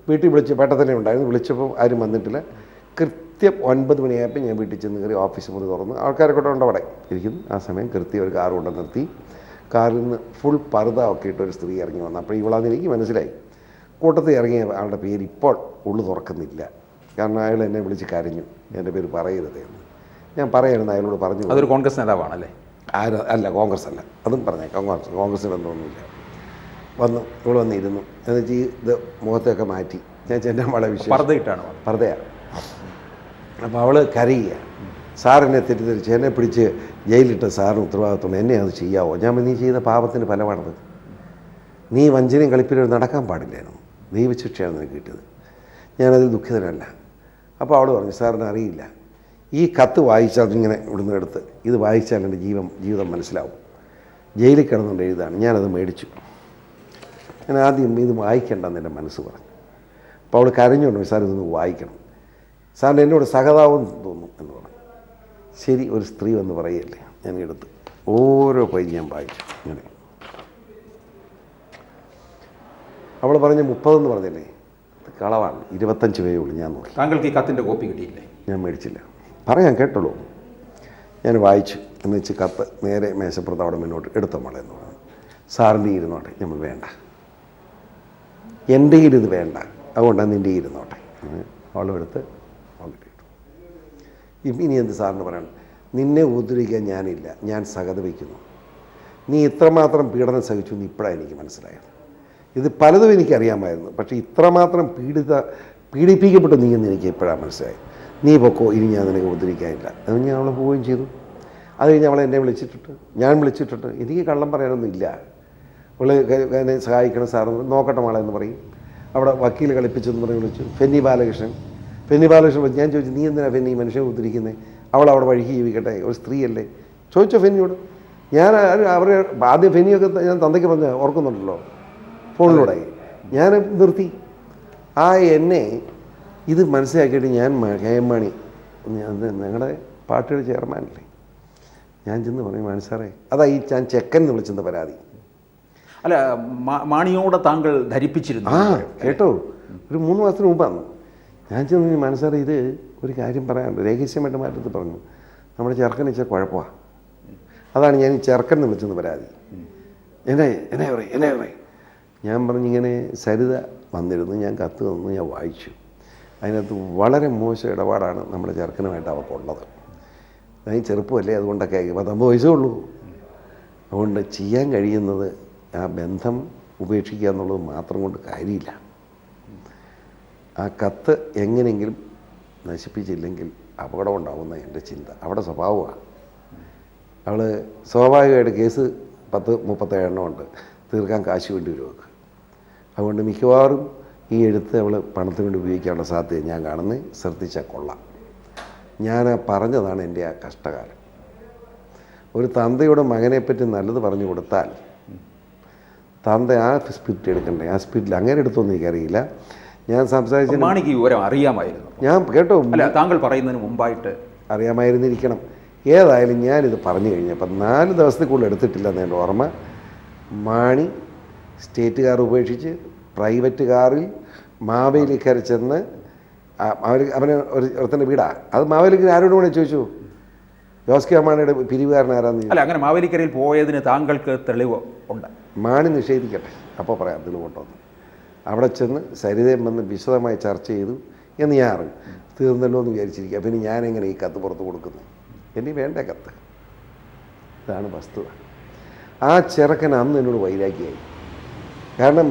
വീട്ടിൽ വിളിച്ച് പേട്ടത്തന്നെ ഉണ്ടായിരുന്നു, വിളിച്ചപ്പോൾ ആരും വന്നിട്ടില്ല. കൃത്യം 9 മണിയായപ്പോൾ ഞാൻ വീട്ടിൽ ചെന്ന് കയറി ഓഫീസ് മുറി തുറന്ന് ആൾക്കാരൊക്കെ ഉണ്ട് അവിടെ ഇരിക്കുന്നു. ആ സമയം കൃത്യം ഒരു കാർ കൊണ്ട് നിർത്തി, കാറിൽ നിന്ന് ഫുൾ പർദ്ദ ഒക്കെ ഇട്ടൊരു സ്ത്രീ ഇറങ്ങി വന്നു. അപ്പോൾ ഇവളാന്ന് എനിക്ക് മനസ്സിലായി. കൂട്ടത്തിൽ ഇറങ്ങിയ ആളുടെ പേര് ഇപ്പോൾ ഉള്ളു തുറക്കുന്നില്ല, കാരണം അയാൾ എന്നെ വിളിച്ച് കരഞ്ഞു, എൻ്റെ പേര് പറയരുത് എന്ന്. ഞാൻ പറയായിരുന്നു, അയാളോട് പറഞ്ഞു. അതൊരു കോൺഗ്രസ് നേതാവാണല്ലേ? അല്ല, കോൺഗ്രസ് അല്ല, അതും പറഞ്ഞേക്കാം, കോൺഗ്രസിന് ബന്ധമൊന്നുമില്ല. വന്നു, ഇവിടെ വന്നിരുന്നു, എന്നുവെച്ച് ഇത് മുഖത്തൊക്കെ മാറ്റി. ഞാൻ ചെന്ന വളരെ വിഷയം പർദ്ദയാണ്. അപ്പോൾ അവൾ കരയുക, സാറിനെ തെറ്റിദ്ധരിച്ച് എന്നെ പിടിച്ച് ജയിലിട്ട് സാറിന് ഉത്തരവാദിത്വം, എന്നെ അത് ചെയ്യാവോ? ഞാൻ നീ ചെയ്ത പാപത്തിന് ഫലമാണത്, നീ വഞ്ചനയും കളിപ്പിലും നടക്കാൻ പാടില്ലായിരുന്നു, ദൈവശിക്ഷയാണ് നിനക്ക് കിട്ടിയത്. ഞാനതിൽ ദുഃഖിതനല്ല. അപ്പോൾ അവൾ പറഞ്ഞു, സാറിന് അറിയില്ല, ഈ കത്ത് വായിച്ചാൽ ഇങ്ങനെ ഇവിടുന്ന് എടുത്ത് ഇത് വായിച്ചാൽ എൻ്റെ ജീവിതം മനസ്സിലാവും. ജയിലിൽ കിടന്നുകൊണ്ട് എഴുതാണ്. ഞാനത് മേടിച്ചു. ഞാൻ ആദ്യം ഇത് വായിക്കേണ്ടെന്ന് എൻ്റെ മനസ്സ് പറഞ്ഞു. അപ്പോൾ അവൾ കരഞ്ഞുകൊണ്ട്, സാർ ഇതൊന്ന് വായിക്കണം, സാറിന് എന്നോട് സഹതാപം തോന്നും എന്ന് പറഞ്ഞു. ശരി, ഒരു സ്ത്രീ വന്ന് പറയല്ലേ. ഞാൻ എടുത്ത് ഓരോ പേജ് ഞാൻ വായിച്ചു. ഇങ്ങനെ അവൾ പറഞ്ഞ് 30 എന്ന് പറഞ്ഞില്ലേ, കളവാണ്. 25 പേജേ ഉള്ളൂ. ഞാൻ നോക്കി. താങ്കൾക്ക് ഈ കത്തിൻ്റെ കോപ്പി കിട്ടിയില്ലേ? ഞാൻ മേടിച്ചില്ല. പറയാൻ കേട്ടുള്ളൂ. ഞാൻ വായിച്ചു. എന്ന് വെച്ച് കത്ത് നേരെ മേശപ്പുറത്ത് അവിടെ മുന്നോട്ട് എടുത്ത മോളെന്ന് പറഞ്ഞു. സാറിൻ്റെ ഇരുന്നോട്ടെ. നമ്മൾ വേണ്ട, എൻ്റെ ഇത് വേണ്ട, അതുകൊണ്ടാണ് നിൻ്റെ ഇരുന്നോട്ടെ. അവളും എടുത്ത് അവൾക്ക് ഇട്ടു. ഇനി എന്ത് സാറിന് പറയണം? നിന്നെ ഉപദ്രവിക്കാൻ ഞാനില്ല, ഞാൻ സഹതപിക്കുന്നു. നീ ഇത്രമാത്രം പീഡനം സഹിച്ചു എന്ന് ഇപ്പോഴാണ് എനിക്ക് മനസ്സിലായത്. ഇത് പലതും എനിക്കറിയാമായിരുന്നു, പക്ഷേ ഇത്രമാത്രം പീഡിപ്പിക്കപ്പെട്ടു നീ എന്ന് എനിക്ക് ഇപ്പോഴാണ് മനസ്സിലായത്. നീ പൊക്കോ, ഇനി ഞാൻ നിനക്ക് ഉപദ്രവിക്കാനില്ല. അത് ഞാൻ അവളെ പോവുകയും ചെയ്തു. അത് കഴിഞ്ഞ് അവളെ എന്നെ വിളിച്ചിട്ടിട്ട് ഞാൻ വിളിച്ചിട്ടിട്ട് എനിക്ക് കള്ളം പറയാനൊന്നും ഇല്ല. അവളെ എന്നെ സഹായിക്കണം സാറെന്ന്, നോക്കട്ടെ മോളെ എന്ന് പറയും. അവിടെ വക്കീൽ കളിപ്പിച്ചെന്ന് പറഞ്ഞ് വിളിച്ചു. ഫെന്നി ബാലകൃഷ്ണൻ ഞാൻ ചോദിച്ചു, നീ എന്തിനാണ് ഫെന്നി മനുഷ്യനെ ഉദ്ധരിക്കുന്നത്? അവളവിടെ വഴിക്ക് ജീവിക്കട്ടെ, ഒരു സ്ത്രീയല്ലേ. ചോദിച്ചോ ഫെന്നിയോട്. ഞാൻ അവരെ ആദ്യം ഫെന്നിയൊക്കെ ഞാൻ തന്തയ്ക്ക് പറഞ്ഞ ഓർക്കുന്നുണ്ടല്ലോ, ഫോണിലൂടെ ഞാൻ നിർത്തി. എന്നെ ഇത് മനസ്സിലാക്കിയിട്ട് ഞാൻ KM മാണി, ഞങ്ങളുടെ പാർട്ടിയുടെ ചെയർമാനല്ലേ, ഞാൻ ചെന്ന് പറയും, മാണി സാറേ, അതാ ഞാൻ ചെക്കൻ എന്ന് വിളിച്ചെന്ന പരാതി. അല്ല, മാണിയോടെ താങ്കൾ ധരിപ്പിച്ചിരുന്നു? കേട്ടോ, ഒരു 3 മാസത്തിന് മുമ്പാണ്. ഞാൻ ചെന്ന്, മാണി സാറേ, ഇത് ഒരു കാര്യം പറയാനുണ്ട്. രഹസ്യമായിട്ട് മാറ്റത്ത് പറഞ്ഞു, നമ്മുടെ ചെറുക്കൻ വെച്ചാൽ കുഴപ്പമാണ്. അതാണ് ഞാൻ ഈ ചെറുക്കൻ എന്ന് വിളിച്ചെന്ന് പരാതി. എന്നെ പറയും. ഞാൻ പറഞ്ഞിങ്ങനെ സരിത വന്നിരുന്നു, ഞാൻ കത്ത് തന്നു, ഞാൻ വായിച്ചു. അതിനകത്ത് വളരെ മോശം ഇടപാടാണ് നമ്മുടെ ചെറുക്കനുമായിട്ട് അവർക്കുള്ളത്. ഞാൻ ചെറുപ്പമല്ലേ, അതുകൊണ്ടൊക്കെ 19 വയസ്സേ ഉള്ളൂ. അതുകൊണ്ട് ചെയ്യാൻ കഴിയുന്നത് ആ ബന്ധം ഉപേക്ഷിക്കുക എന്നുള്ളത് മാത്രം കൊണ്ട് കാര്യമില്ല. ആ കത്ത് എങ്ങനെയെങ്കിലും നശിപ്പിച്ചില്ലെങ്കിൽ അപകടം ഉണ്ടാകുന്ന എൻ്റെ ചിന്ത. അവിടെ സ്വഭാവമാണ്. അവൾ സ്വാഭാവികമായിട്ട് കേസ് 10-37 ഉണ്ട്, തീർക്കാൻ കാശ് വേണ്ടി വരും. അതുകൊണ്ട് മിക്കവാറും ഈ എഴുത്ത് അവൾ പണത്തിന് വേണ്ടി ഉപയോഗിക്കാനുള്ള സാധ്യത ഞാൻ കാണുന്നത്. ശ്രദ്ധിച്ചാൽ കൊള്ളാം. ഞാൻ പറഞ്ഞതാണ് എൻ്റെ ആ കഷ്ടകാലം. ഒരു തന്തയുടെ മകനെപ്പറ്റി നല്ലത് പറഞ്ഞു കൊടുത്താൽ തന്ത ആ സ്പിരിറ്റ് എടുക്കണ്ടേ. ആ സ്പിരിറ്റിൽ അങ്ങനെ എടുത്തൊന്നും എനിക്കറിയില്ല. ഞാൻ സംസാരിച്ച മാണിക്ക് വിവരം അറിയാമായിരുന്നു. ഞാൻ കേട്ടോ, അല്ല, താങ്കൾ പറയുന്നതിന് മുമ്പായിട്ട് അറിയാമായിരുന്നിരിക്കണം. ഏതായാലും ഞാനിത് പറഞ്ഞു കഴിഞ്ഞപ്പോൾ 4 ദിവസത്തിൽ കൂടുതൽ എടുത്തിട്ടില്ലെന്ന് എൻ്റെ ഓർമ്മ. മാണി സ്റ്റേറ്റ് കാർ ഉപേക്ഷിച്ച് പ്രൈവറ്റ് കാറിൽ മാവേലിക്കര ചെന്ന് അവന് ഒരുത്തൻ്റെ വീടാണ് അത്. മാവേലിക്കര ആരോടും കൂടെ ചോദിച്ചു, ജോസ് കെ മാണിയുടെ പിരിവുകാരൻ ആരാന്ന്. അല്ല, അങ്ങനെ മാവേലിക്കരയിൽ പോയതിന് താങ്കൾക്ക് തെളിവ് ഉണ്ട്? മാണി നിഷേധിക്കട്ടെ, അപ്പോൾ പറയാം തെളിവുണ്ടോന്ന്. അവിടെ ചെന്ന് സരിതയും വന്ന് വിശദമായി ചർച്ച ചെയ്തു എന്ന് ഞാൻ അറിഞ്ഞു. തീർന്നല്ലോ എന്ന് വിചാരിച്ചിരിക്കുക. പിന്നെ ഞാനെങ്ങനെ ഈ കത്ത് പുറത്ത് കൊടുക്കുന്നു? എനിക്ക് വേണ്ട കത്ത്. ഇതാണ് വസ്തുത. ആ ചെറുക്കൻ അന്ന് എന്നോട് വൈരാഗ്യമായി. കാരണം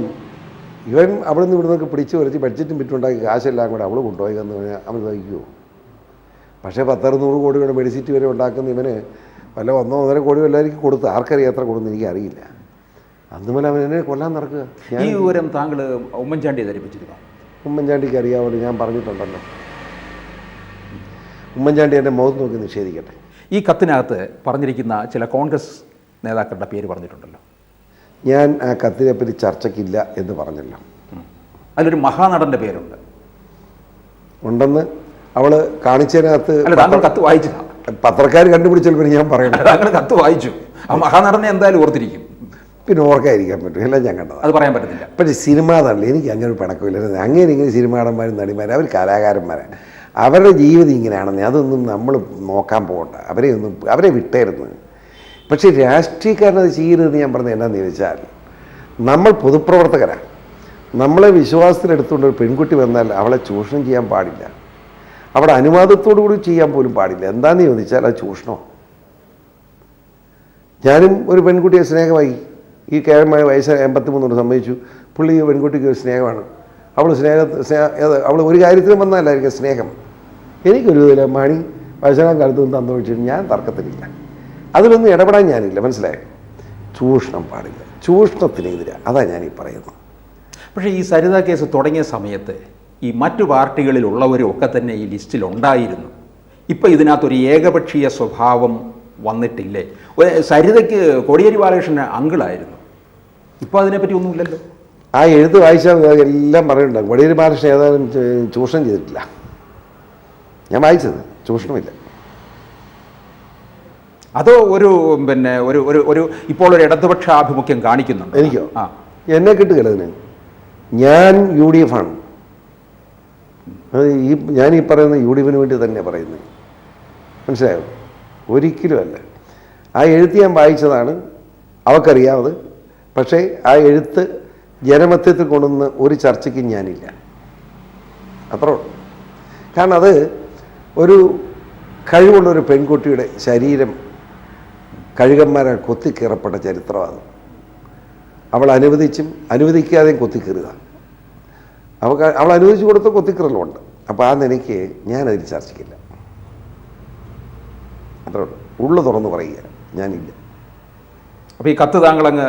ഇവൻ അവിടെ നിന്ന് ഇവിടെ നിന്നൊക്കെ പിടിച്ച് വരച്ച് ബഡ്ജറ്റും വിറ്റുണ്ടാക്കി കാശെല്ലാം കൂടെ അവൾ കൊണ്ടുപോയി എന്ന് പറഞ്ഞാൽ അവൻ വഹിക്കുമോ? പക്ഷേ 10-600 കോടിയുടെ മെഡിസിറ്റ് വരെ ഉണ്ടാക്കുന്ന ഇവന് വല്ല 1-1.5 കോടി എല്ലാവർക്കും കൊടുത്ത്, ആർക്കറിയാം എത്ര കൊടുന്ന് എനിക്കറിയില്ല. അതുപോലെ അവൻ എന്നെ കൊല്ലാൻ നടക്കുക. ഈ വിവരം താങ്കൾ ഉമ്മൻചാണ്ടിയെ ധരിപ്പിച്ചിരുന്നു? ഉമ്മൻചാണ്ടിക്ക് അറിയാമല്ലോ, ഞാൻ പറഞ്ഞിട്ടുണ്ടല്ലോ. ഉമ്മൻചാണ്ടി എൻ്റെ മുഖത്ത് നോക്കി നിഷേധിക്കട്ടെ. ഈ കത്തിനകത്ത് പറഞ്ഞിരിക്കുന്ന ചില കോൺഗ്രസ് നേതാക്കളുടെ പേര് പറഞ്ഞിട്ടുണ്ടല്ലോ. ഞാൻ ആ കത്തിനെപ്പറ്റി ചർച്ചയ്ക്കില്ല എന്ന് പറഞ്ഞല്ലോ. അതിലൊരു മഹാനടൻ്റെ പേരുണ്ട്. ഉണ്ടെന്ന് അവൾ കാണിച്ചതിനകത്ത്. താങ്കൾ കത്ത് വായിച്ചില്ല? പത്രക്കാർ കണ്ടുപിടിച്ചല്ലോ. പിന്നെ ഞാൻ പറയണ്ട, താങ്കൾ കത്ത് വായിച്ചു. ആ മഹാനടനെ എന്തായാലും ഓർത്തിരിക്കും. പിന്നെ ഓർക്കാതിരിക്കാൻ പറ്റും, എല്ലാം ഞാൻ കണ്ടത്. അത് പറയാൻ പറ്റത്തില്ല. പക്ഷേ സിനിമാ നടൻ എനിക്ക് അങ്ങനെ ഒരു പിണക്കമില്ല. അങ്ങനെ ഇങ്ങനെ സിനിമാ നടന്മാരും നടിമാരും അവർ കലാകാരന്മാരാണ്. അവരുടെ ജീവിതം ഇങ്ങനെയാണെന്ന് അതൊന്നും നമ്മൾ നോക്കാൻ പോകണ്ട. അവരെ വിട്ടായിരുന്നു. പക്ഷേ രാഷ്ട്രീയക്കാരനത് ചെയ്യരുതെന്ന് ഞാൻ പറഞ്ഞത് എന്താണെന്ന് ചോദിച്ചാൽ, നമ്മൾ പൊതുപ്രവർത്തകരാണ്. നമ്മളെ വിശ്വാസത്തിലെടുത്തുകൊണ്ട് ഒരു പെൺകുട്ടി വന്നാൽ അവളെ ചൂഷണം ചെയ്യാൻ പാടില്ല. അവിടെ അനുവാദത്തോടു കൂടി ചെയ്യാൻ പോലും പാടില്ല. എന്താണെന്ന് ചോദിച്ചാൽ അത് ചൂഷണമോ. ഞാനും ഒരു പെൺകുട്ടിയെ സ്നേഹമായി. ഈ കേരളമായ വയസ്സ് 83 സമ്മതിച്ചു. പുള്ളി പെൺകുട്ടിക്ക് ഒരു സ്നേഹമാണ്. അവൾ അവൾ ഒരു കാര്യത്തിലും വന്നാലായിരിക്കും സ്നേഹം. എനിക്കൊരു ഇതില്ല. മണി വയസ്സാം കാലത്ത് നിന്ന് തന്നു വെച്ചിട്ട് ഞാൻ തർക്കത്തിലില്ല. അതിലൊന്നും ഇടപെടാൻ ഞാനില്ല. മനസ്സിലായോ? ചൂഷണം പാടില്ല. ചൂഷണത്തിനെതിരെ. അതാണ് ഞാനീ പറയുന്നത്. പക്ഷേ ഈ സരിത കേസ് തുടങ്ങിയ സമയത്ത് ഈ മറ്റു പാർട്ടികളിലുള്ളവരും ഒക്കെ തന്നെ ഈ ലിസ്റ്റിൽ ഉണ്ടായിരുന്നു. ഇപ്പം ഇതിനകത്തൊരു ഏകപക്ഷീയ സ്വഭാവം വന്നിട്ടില്ലേ? സരിതയ്ക്ക് കോടിയേരി ബാലകൃഷ്ണൻ അങ്കിളായിരുന്നു, ഇപ്പോൾ അതിനെപ്പറ്റി ഒന്നുമില്ലല്ലോ. ആ എഴുത്ത് വായിച്ചാൽ എല്ലാം പറയുന്നുണ്ടാകും. കോടിയേരി ബാലകൃഷ്ണൻ ഏതായാലും ചൂഷണം ചെയ്തിട്ടില്ല. ഞാൻ വായിച്ചത് ചൂഷണമില്ല. അതോ ഒരു പിന്നെ ഒരു ഒരു ഒരു ഇപ്പോൾ ഒരു ഇടതുപക്ഷ ആഭിമുഖ്യം കാണിക്കുന്നുണ്ട്? എനിക്കോ? എന്നെ കിട്ടുകയില്ല അതിന്. ഞാൻ UDF ആണ്. ഞാൻ ഈ പറയുന്ന UDF വേണ്ടി തന്നെ പറയുന്നത്. മനസ്സിലായോ? ഒരിക്കലും അല്ല. ആ എഴുത്ത് ഞാൻ വായിച്ചതാണ്, അവക്കറിയാവത്. പക്ഷേ ആ എഴുത്ത് ജനമധ്യത്തിൽ കൊണ്ടുവന്ന് ഒരു ചർച്ചയ്ക്കും ഞാനില്ല. അത്രേ ഉള്ളൂ. കാരണം അത് ഒരു കഴിവുള്ളൊരു പെൺകുട്ടിയുടെ ശരീരം കഴുകന്മാരെ കൊത്തിക്കീറപ്പെട്ട ചരിത്രമാണ്. അവൾ അനുവദിച്ചും അനുവദിക്കാതെയും കൊത്തിക്കീറുക. അവൾ അനുവദിച്ചു കൊടുത്ത കൊത്തിക്കീറലുമുണ്ട്. അപ്പോൾ ആ നിലയ്ക്ക് ഞാനതിൽ ചർച്ചയ്ക്കില്ല. അത്രേ ഉള്ളൂ. ഉള്ളു തുറന്ന് പറയുക, ഞാനില്ല. അപ്പോൾ ഈ കത്ത് താങ്കളങ്ങ്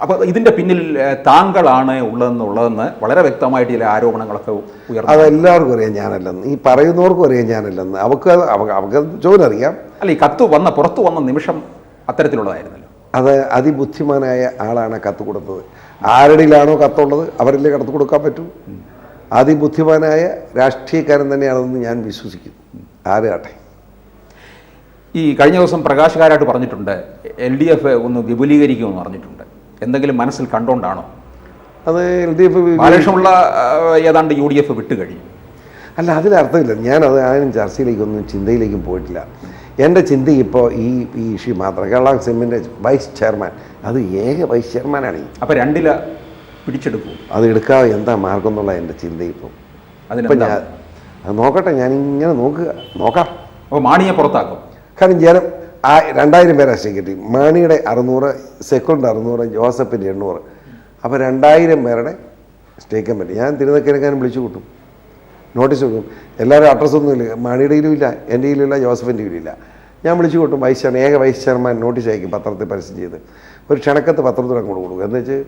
അപ്പോൾ ഇതിൻ്റെ പിന്നിൽ താങ്കളാണ് ഉള്ളതെന്ന് വളരെ വ്യക്തമായിട്ട് ചില ആരോപണങ്ങളൊക്കെ ഉയർന്നു. അതെല്ലാവർക്കും അറിയാം ഞാനല്ലെന്ന്, ഈ പറയുന്നവർക്കും അറിയാം ഞാനല്ലെന്ന്. അവർക്ക് ചോദ്യം അറിയാം. അല്ല, ഈ കത്ത് പുറത്തു വന്ന നിമിഷം അത്തരത്തിലുള്ളതായിരുന്നല്ലോ. അത് അതിബുദ്ധിമാനായ ആളാണ് കത്ത് കൊടുത്തത്. ആരുടെയിലാണോ കത്തുള്ളത് അവരിലേ കത്ത് കൊടുക്കാൻ പറ്റൂ. അതിബുദ്ധിമാനായ രാഷ്ട്രീയക്കാരൻ തന്നെയാണെന്ന് ഞാൻ വിശ്വസിക്കുന്നു. ആരാട്ടെ. ഈ കഴിഞ്ഞ ദിവസം പ്രകാശ് കാരാട്ട് പറഞ്ഞിട്ടുണ്ട് LDF ഒന്ന് വിപുലീകരിക്കുമെന്ന് പറഞ്ഞിട്ടുണ്ട്. എന്തെങ്കിലും മനസ്സിൽ കണ്ടോണ്ടാണോ? അത് LDF ബാലകൃഷ്ണനുള്ള ഏതാണ്ട് UDF വിട്ട് കഴിയും. അല്ല, അതിലർത്ഥമില്ല. ഞാനത് ആരും ചർച്ചയിലേക്കൊന്നും ചിന്തയിലേക്കും പോയിട്ടില്ല. എൻ്റെ ചിന്ത ഇപ്പോൾ ഈ ഇഷ്യൂ മാത്രം. കേരള കോൺഗ്രസിൻ്റെ വൈസ് ചെയർമാൻ, അത് ഏക വൈസ് ചെയർമാനാണ്. അപ്പോൾ രണ്ടില പിടിച്ചെടുക്കും. അത് എടുക്കാതെ എന്താ മാർഗം എന്നുള്ള എൻ്റെ ചിന്ത ഇപ്പോൾ. അതിപ്പോൾ ഞാൻ അത് നോക്കട്ടെ, ഞാനിങ്ങനെ നോക്കാം. അപ്പോൾ മാണിയെ പുറത്താക്കും. കാരണം ജനം 2000 പേരാ സെക്രട്ടറി. മാണിയുടെ 600, സെക്യൂറിൻ്റെ 600, ജോസഫിൻ്റെ 800. അപ്പോൾ 2000 പേരുടെ സ്റ്റേക്കാൻ പറ്റും. ഞാൻ തിരുനക്കരക്കാനും വിളിച്ചു കൂട്ടും, നോട്ടീസ് കൊടുക്കും. എല്ലാവരും അഡ്രസ്സൊന്നും ഇല്ല, മാണിയുടെ കയ്യിലുമില്ല, എൻ്റെ കയ്യിലില്ല, ജോസഫിൻ്റെ കയ്യിലില്ല. ഞാൻ വിളിച്ചു കൂട്ടും. ഏക വൈസ് ചെയർമാൻ നോട്ടീസ് അയക്കും, പത്രത്തിൽ പരസ്യം ചെയ്ത് ഒരു ക്ഷണക്കത്ത് പത്രത്തിൽ അങ്ങോട്ട് കൊടുക്കും. എന്ന് വെച്ച്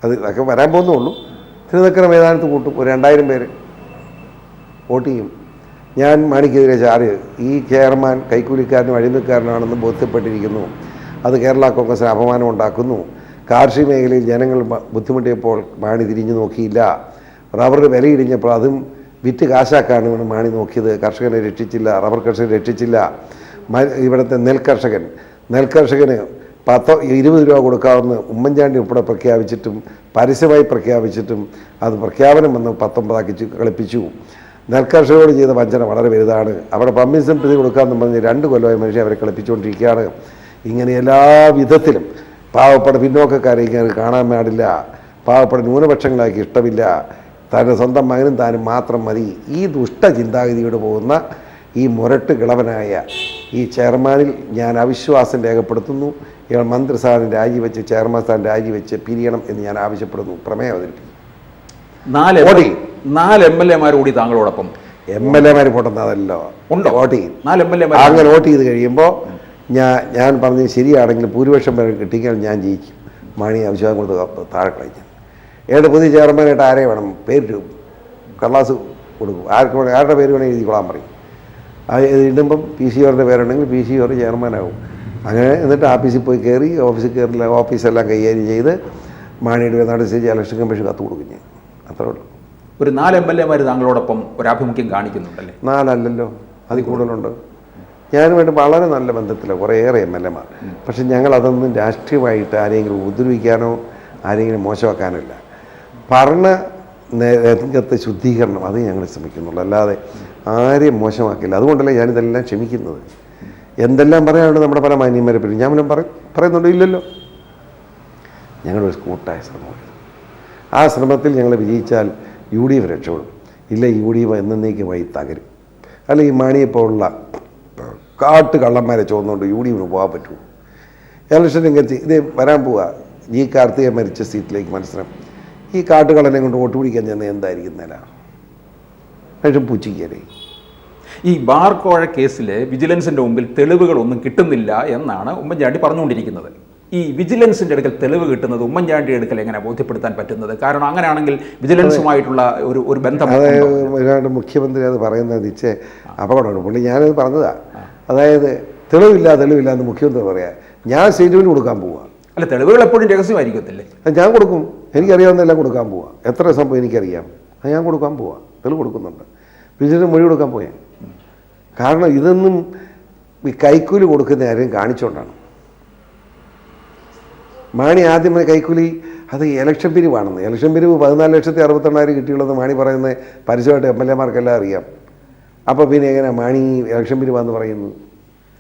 അതൊക്കെ വരാൻ പോകുന്നുള്ളൂ. തിരുനക്കര മൈതാനത്ത് കൂട്ടും. ഒരു 2000 പേര് വോട്ട് ചെയ്യും. ഞാൻ മാണിക്കെതിരെ ചാടി ഈ ചെയർമാൻ കൈക്കൂലിക്കാരനും അഴിമതിക്കാരനാണെന്ന് ബോധ്യപ്പെട്ടിരിക്കുന്നു. അത് കേരള കോൺഗ്രസിന് അപമാനം ഉണ്ടാക്കുന്നു. കാർഷിക മേഖലയിൽ ജനങ്ങൾ ബുദ്ധിമുട്ടിയപ്പോൾ മാണി തിരിഞ്ഞു നോക്കിയില്ല. റബ്ബറിന് വിലയിടിഞ്ഞപ്പോൾ അതും വിറ്റ് കാശാക്കാനാണ് മാണി നോക്കിയത്. കർഷകനെ രക്ഷിച്ചില്ല, റബ്ബർ കർഷകനെ രക്ഷിച്ചില്ല. ഇവിടുത്തെ നെൽകർഷകന് 20 രൂപ കൊടുക്കാമെന്ന് ഉമ്മൻചാണ്ടി ഉൾപ്പെടെ പ്രഖ്യാപിച്ചിട്ടും പരസ്യമായി പ്രഖ്യാപിച്ചിട്ടും അത് പ്രഖ്യാപനം വന്ന് 19 കളിപ്പിച്ചു. നെൽകർഷകരോട് ചെയ്ത വഞ്ചന വളരെ വലുതാണ്. അവിടെ പമ്പിംഗ് പ്രതി കൊടുക്കാമെന്ന് പറഞ്ഞ് 2 കൊല്ലമായി മനുഷ്യൻ അവരെ കളിപ്പിച്ചുകൊണ്ടിരിക്കുകയാണ്. ഇങ്ങനെ എല്ലാ വിധത്തിലും പാവപ്പെട്ട പിന്നോക്കക്കാരെ ഇങ്ങനെ കാണാൻ പാടില്ല, പാവപ്പെട്ട ന്യൂനപക്ഷങ്ങളാക്കി ഇഷ്ടമില്ല, തൻ്റെ സ്വന്തം മകനും താനും മാത്രം മതി. ഈ ദുഷ്ട ചിന്താഗതിയോട് പോകുന്ന ഈ മുരട്ട് കിളവനായ ഈ ചെയർമാനിൽ ഞാൻ അവിശ്വാസം രേഖപ്പെടുത്തുന്നു. ഇയാൾ മന്ത്രിസ്ഥാനം രാജിവെച്ച് ചെയർമാൻ സ്ഥാനം രാജിവെച്ച് പിരിയണം എന്ന് ഞാൻ ആവശ്യപ്പെടുന്നു. പ്രമേയം അവതരിപ്പിക്കും. 4 MLA കൂടി താങ്കളോടൊപ്പം. MLA പൊട്ടുന്നതല്ലോ വോട്ട് ചെയ്യും. 4 MLA അങ്ങനെ വോട്ട് ചെയ്ത് കഴിയുമ്പോൾ ഞാൻ പറഞ്ഞത് ശരിയാണെങ്കിൽ ഭൂരിപക്ഷം പേര് കിട്ടിയാൽ ഞാൻ ജയിക്കും. മാണി അവിശ്വാസം കൊടുത്ത് താഴെ കളഞ്ഞു. ഏത് പുതിയ ചെയർമാനായിട്ട് ആരെ വേണം പേര് കള്ളാസ് കൊടുക്കും. ആരുടെ പേര് വേണമെങ്കിൽ എഴുതിക്കൊള്ളാൻ പറയും. അത് ഇടുമ്പം PC പേരുണ്ടെങ്കിൽ PC ചെയർമാനാകും. അങ്ങനെ എന്നിട്ട് ഓഫീസിൽ പോയി കയറി, ഓഫീസിൽ കയറില്ല, ഓഫീസെല്ലാം കൈകാര്യം ചെയ്ത് മാണിയുടെ നടത്തി ഇലക്ഷൻ കമ്മീഷൻ കത്ത് കൊടുക്കും ഞാൻ. അത്രേ ഉള്ളൂ. ഒരു 4 MLA താങ്കളോടൊപ്പം ഒരു ആഭിമുഖ്യം കാണിക്കുന്നുണ്ടല്ലേ? 4 അല്ലല്ലോ, അതിൽ കൂടുതലുണ്ട്. ഞാനുമായിട്ട് വളരെ നല്ല ബന്ധത്തിലാണ് കുറേയേറെ MLA. പക്ഷെ ഞങ്ങൾ അതൊന്നും രാഷ്ട്രീയമായിട്ട് ആരെങ്കിലും ഉപദ്രവിക്കാനോ ആരെങ്കിലും മോശമാക്കാനോ ഇല്ല. ഭരണ രംഗത്തെ ശുദ്ധീകരണം അത് ഞങ്ങൾ ശ്രമിക്കുന്നുള്ളൂ, അല്ലാതെ ആരെയും മോശമാക്കില്ല. അതുകൊണ്ടല്ലേ ഞാനിതെല്ലാം ക്ഷമിക്കുന്നത്. എന്തെല്ലാം പറയാനുണ്ട് നമ്മുടെ പല മാന്യന്മാരെ പറ്റി ഞാൻ പറയുന്നുണ്ടോ? ഇല്ലല്ലോ. ഞങ്ങളൊരു കൂട്ടായ ശ്രമമാണ്. ആ ശ്രമത്തിൽ ഞങ്ങൾ വിജയിച്ചാൽ UDF രക്ഷപ്പെടും. ഇല്ല, UDF എന്നേക്കുമായി തകരും. അല്ല, ഈ മാണിയെപ്പോലുള്ള കള്ളന്മാരെ ചോദിച്ചുകൊണ്ട് UDF പോകാൻ പറ്റുമോ? ഇലക്ഷൻ രംഗത്ത് ഇത് വരാൻ പോവുക. ഈ കാർത്തിക മരിച്ച സീറ്റിലേക്ക് മത്സരം. ഈ കാട്ടുകള്ളനെ കൊണ്ട് വോട്ട് പിടിക്കാൻ ചെന്ന് എന്തായിരിക്കും നില? മനുഷ്യൻ പൂച്ചിക്കരെ. ഈ ബാർ കോഴ കേസിൽ വിജിലൻസിൻ്റെ മുമ്പിൽ തെളിവുകളൊന്നും കിട്ടുന്നില്ല എന്നാണ് ഉമ്മൻചാണ്ടി പറഞ്ഞുകൊണ്ടിരിക്കുന്നത്. ഈ വിജിലൻസിൻ്റെ അടുക്കൽ തെളിവ് കിട്ടുന്നത് ഉമ്മൻചാണ്ടിയുടെ അടുക്കൽ എങ്ങനെ ബോധ്യപ്പെടുത്താൻ പറ്റുന്നത്? കാരണം അങ്ങനെയാണെങ്കിൽ വിജിലൻസുമായിട്ടുള്ള ഒരു ബന്ധം. അതായത് മുഖ്യമന്ത്രി അത് പറയുന്നത് നിശ്ചയ അപകടമാണ്. പുള്ളി ഞാനത് പറഞ്ഞതാ. അതായത് തെളിവില്ല എന്ന് മുഖ്യമന്ത്രി പറയാ, ഞാൻ സ്റ്റേറ്റ്മെന്റ് കൊടുക്കാൻ പോവാ. അല്ല, തെളിവുകൾ എപ്പോഴും രഹസ്യമായിരിക്കത്തില്ലേ? ഞാൻ കൊടുക്കും, എനിക്കറിയാവുന്നതെല്ലാം കൊടുക്കാൻ പോവാ. എത്ര സംഭവം എനിക്കറിയാം, അത് ഞാൻ കൊടുക്കാൻ പോവാ. തെളിവ് കൊടുക്കുന്നുണ്ട്. വിജിലൻസ് മൊഴി കൊടുക്കാൻ പോയാ. കാരണം ഇതൊന്നും ഈ കൈക്കൂലി കൊടുക്കുന്ന ആരെയും കാണിച്ചുകൊണ്ടാണ്. മാണി ആദ്യം കൈക്കൂലി അത് ഇലക്ഷൻ പിരിവാണെന്ന്. ഇലക്ഷൻ പിരിവ് 14,68,000 കിട്ടിയുള്ളത് മാണി പറയുന്നത് പരസ്യമായിട്ട് MLA-മാർക്കെല്ലാം അറിയാം. അപ്പോൾ പിന്നെ എങ്ങനെ മാണി ഇലക്ഷൻ പിരിവാന്ന് പറയുന്നത്?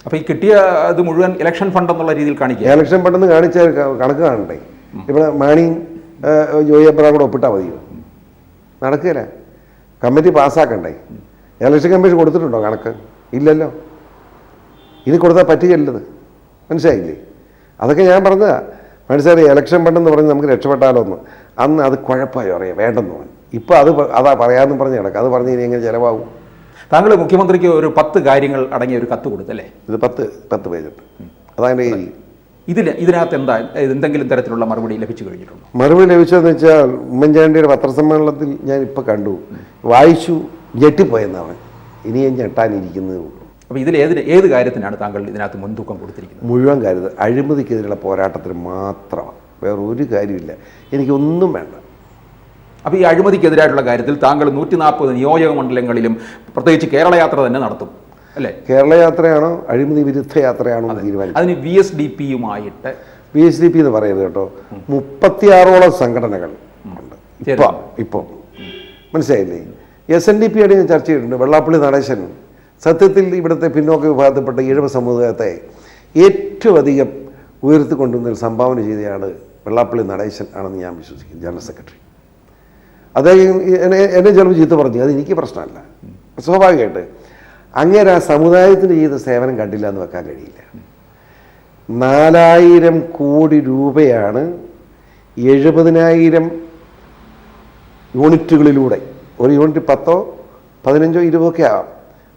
അപ്പോൾ ഈ കിട്ടിയ അത് മുഴുവൻ ഇലക്ഷൻ ഫണ്ട് എന്നുള്ള രീതിയിൽ കാണിക്കുക. ഇലക്ഷൻ ഫണ്ടെന്ന് കാണിച്ചാൽ കണക്ക് കാണണ്ടേ? ഇവിടെ മാണിയും ജോയി അബ്രഹാം കൂടെ ഒപ്പിട്ടാൽ മതിയോ? നടക്കുകയില്ല. കമ്മിറ്റി പാസ്സാക്കണ്ടേ? ഇലക്ഷൻ കമ്മീഷൻ കൊടുത്തിട്ടുണ്ടോ കണക്ക്? ഇല്ലല്ലോ. ഇനി കൊടുത്താൽ പറ്റുകയല്ലത്. മനസ്സിലായില്ലേ? അതൊക്കെ ഞാൻ പറഞ്ഞതാ. മനസ്സിലായി. ഇലക്ഷൻ ഫണ്ടെന്ന് പറഞ്ഞ് നമുക്ക് രക്ഷപ്പെട്ടാലോ എന്ന്. അന്ന് അത് കുഴപ്പമായോ അറിയാം, വേണ്ടെന്ന് പറഞ്ഞു. ഇപ്പോൾ അതാ പറയാമെന്ന് പറഞ്ഞ് കിടക്കുക. അത് പറഞ്ഞ് ഇനി എങ്ങനെ ചിലവാകും? താങ്കൾ മുഖ്യമന്ത്രിക്ക് ഒരു 10 കാര്യങ്ങൾ അടങ്ങിയ ഒരു കത്ത് കൊടുത്തല്ലേ? ഇത് 10 പേജുണ്ട്. അതതിൻ്റെ ഇതിനകത്ത് എന്തെങ്കിലും തരത്തിലുള്ള മറുപടി ലഭിച്ചു കഴിഞ്ഞിട്ടുണ്ടോ? മറുപടി ലഭിച്ചതെന്ന് വെച്ചാൽ ഉമ്മൻചാണ്ടിയുടെ പത്രസമ്മേളനത്തിൽ ഞാൻ ഇപ്പോൾ കണ്ടു, വായിച്ചു, ഞെട്ടിപ്പോയെന്നാണ്. ഇനിയും ഞെട്ടാനിരിക്കുന്നത്. അപ്പോൾ ഇതിൽ ഏത് കാര്യത്തിനാണ് താങ്കൾ ഇതിനകത്ത് മുൻതൂക്കം കൊടുത്തിരിക്കുന്നത്? മുഴുവൻ കാര്യത്തിൽ അഴിമതിക്കെതിരെയുള്ള പോരാട്ടത്തിന് മാത്രമാണ്, വേറെ ഒരു കാര്യമില്ല. എനിക്കൊന്നും വേണ്ട. അപ്പോൾ ഈ അഴിമതിക്കെതിരായിട്ടുള്ള കാര്യത്തിൽ താങ്കൾ 140 നിയോജക മണ്ഡലങ്ങളിലും പ്രത്യേകിച്ച് കേരള യാത്ര തന്നെ നടത്തും അല്ലേ? കേരള യാത്രയാണോ അഴിമതി വിരുദ്ധ യാത്രയാണോ തീരുമാനിക്കും. അതിന് VSDPയുമായിട്ട് VSDP എന്ന് പറയുന്നത് കേട്ടോ, 36ഓളം സംഘടനകൾ ഉണ്ട് ഇപ്പോൾ. മനസ്സിലായില്ലേ? SNDP ആയിട്ട് ഞാൻ ചർച്ച ചെയ്തിട്ടുണ്ട്. വെള്ളാപ്പള്ളി നടേശൻ സത്യത്തിൽ ഇവിടുത്തെ പിന്നോക്ക വിഭാഗത്തിൽപ്പെട്ട ഈഴവ സമുദായത്തെ ഏറ്റവും അധികം ഉയർത്തിക്കൊണ്ടുവന്നതിൽ സംഭാവന ചെയ്തയാണ് വെള്ളാപ്പള്ളി നടേശൻ ആണെന്ന് ഞാൻ വിശ്വസിക്കുന്നു, ജനറൽ സെക്രട്ടറി. അദ്ദേഹം എന്നെ ചിലപ്പോൾ ചീത്ത പറഞ്ഞു, അത് എനിക്ക് പ്രശ്നമല്ല. സ്വാഭാവികമായിട്ട് അങ്ങേര് ആ സമുദായത്തിന് ചെയ്ത സേവനം കണ്ടില്ല എന്ന് വെക്കാൻ കഴിയില്ല. 4000 കോടി രൂപയാണ് 70,000 യൂണിറ്റുകളിലൂടെ, ഒരു യൂണിറ്റ് 10, 15, 20 ഒക്കെ ആവാം.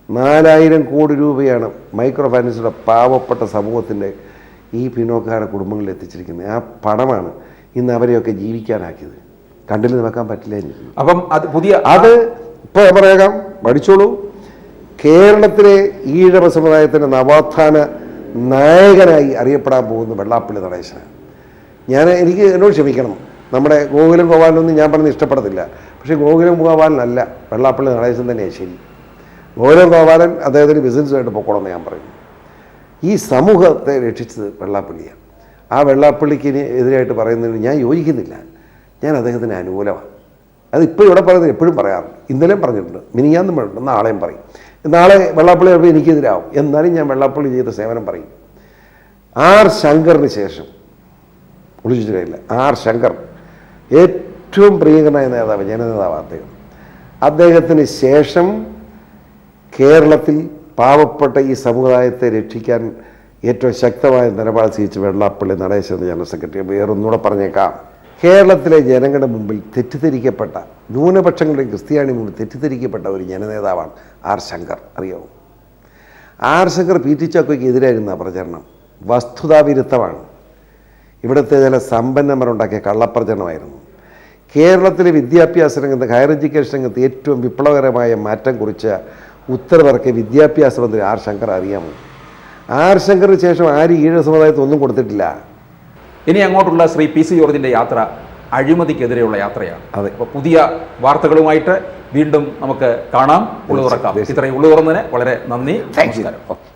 4000 കോടി രൂപയാണ് മൈക്രോ ഫൈനാൻസിലൂടെ പാവപ്പെട്ട സമൂഹത്തിൻ്റെ ഈ പിന്നോക്കാരുടെ കുടുംബങ്ങളിൽ എത്തിച്ചിരിക്കുന്നത്. ആ പണമാണ് ഇന്ന് അവരെയൊക്കെ ജീവിക്കാനാക്കിയത്. കണ്ടില്ലെന്ന് വെക്കാൻ പറ്റില്ല. അപ്പം അത് ഇപ്പോൾ പറയാം, പഠിച്ചോളൂ. കേരളത്തിലെ ഈഴവ സമുദായത്തിൻ്റെ നവോത്ഥാന നായകനായി അറിയപ്പെടാൻ പോകുന്ന വെള്ളാപ്പള്ളി നടേശനാണ്. എനിക്ക് എന്നോട് ക്ഷമിക്കണം, നമ്മുടെ ഗോകുലം ഗോപാലനൊന്നും ഞാൻ പറഞ്ഞ് ഇഷ്ടപ്പെടത്തില്ല. പക്ഷേ ഗോകുലം ഗോപാലനല്ല, വെള്ളാപ്പള്ളി നടേശൻ തന്നെയാണ് ശരി. ഗോകുലം ഗോപാലൻ അദ്ദേഹത്തിന് ബിസിനസ്സുമായിട്ട് പൊക്കോളെന്ന് ഞാൻ പറയും. ഈ സമൂഹത്തെ രക്ഷിച്ചത് വെള്ളാപ്പള്ളിയാണ്. ആ വെള്ളാപ്പള്ളിക്ക് എതിരായിട്ട് പറയുന്നതിന് ഞാൻ യോജിക്കുന്നില്ല. ഞാൻ അദ്ദേഹത്തിന് അനുകൂലമാണ്. അതിപ്പോൾ ഇവിടെ പറയുന്നത് എപ്പോഴും പറയാറുണ്ട്. ഇന്നലെയും പറഞ്ഞിട്ടുണ്ട്, മിനിഞ്ഞാന്നും പറഞ്ഞിട്ടുണ്ട്, നാളെയും പറയും. നാളെ വെള്ളാപ്പള്ളി ചിലപ്പോൾ എനിക്കെതിരാവും, എന്നാലും ഞാൻ വെള്ളാപ്പള്ളി ചെയ്ത സേവനം പറയും. ആർ ശങ്കറിന് ശേഷം ഒളിച്ചിട്ട് കഴിയില്ല. ആർ ശങ്കർ ഏറ്റവും പ്രിയങ്കരനായ നേതാവ്, ജനനേതാവ് അദ്ദേഹത്തിന് ശേഷം കേരളത്തിൽ പാവപ്പെട്ട ഈ സമുദായത്തെ രക്ഷിക്കാൻ ഏറ്റവും ശക്തമായ നിലപാട് സ്വീകരിച്ച വെള്ളാപ്പള്ളി നടേശൻ ജനറൽ സെക്രട്ടറി. വേറൊന്നുകൂടെ പറഞ്ഞേക്കാം, കേരളത്തിലെ ജനങ്ങളുടെ മുമ്പിൽ തെറ്റിദ്ധരിക്കപ്പെട്ട, ന്യൂനപക്ഷങ്ങളുടെയും ക്രിസ്ത്യാനി മുമ്പിൽ തെറ്റിദ്ധരിക്കപ്പെട്ട ഒരു ജനനേതാവാണ് ആർ ശങ്കർ. അറിയാമോ? ആർ ശങ്കർ PT ചാക്കോയ്ക്ക് എതിരായിരുന്ന പ്രചരണം വസ്തുതാവിരുദ്ധമാണ്. ഇവിടുത്തെ ചില സമ്പന്നന്മാരുണ്ടാക്കിയ കള്ളപ്രചരണമായിരുന്നു. കേരളത്തിലെ വിദ്യാഭ്യാസ രംഗത്ത്, ഹയർ എഡ്യൂക്കേഷൻ രംഗത്ത് ഏറ്റവും വിപ്ലവകരമായ മാറ്റം കുറിച്ച ഉത്തരവിറക്കിയ വിദ്യാഭ്യാസ മന്ത്രി ആർ ശങ്കർ. അറിയാമോ? ആർ ശങ്കറിന് ശേഷം ആരും ഈഴവ സമുദായത്തിൽ ഒന്നും കൊടുത്തിട്ടില്ല. ഇനി അങ്ങോട്ടുള്ള ശ്രീ PC ജോർജിൻ്റെ യാത്ര അഴിമതിക്കെതിരെയുള്ള യാത്രയാണ്. അതെ. അപ്പോൾ പുതിയ വാർത്തകളുമായിട്ട് വീണ്ടും നമുക്ക് കാണാം. ഉള്ളു തുറക്കാം. ഇത്രയും ഉള്ളു തുറന്നതിന് വളരെ നന്ദി. നമസ്കാരം.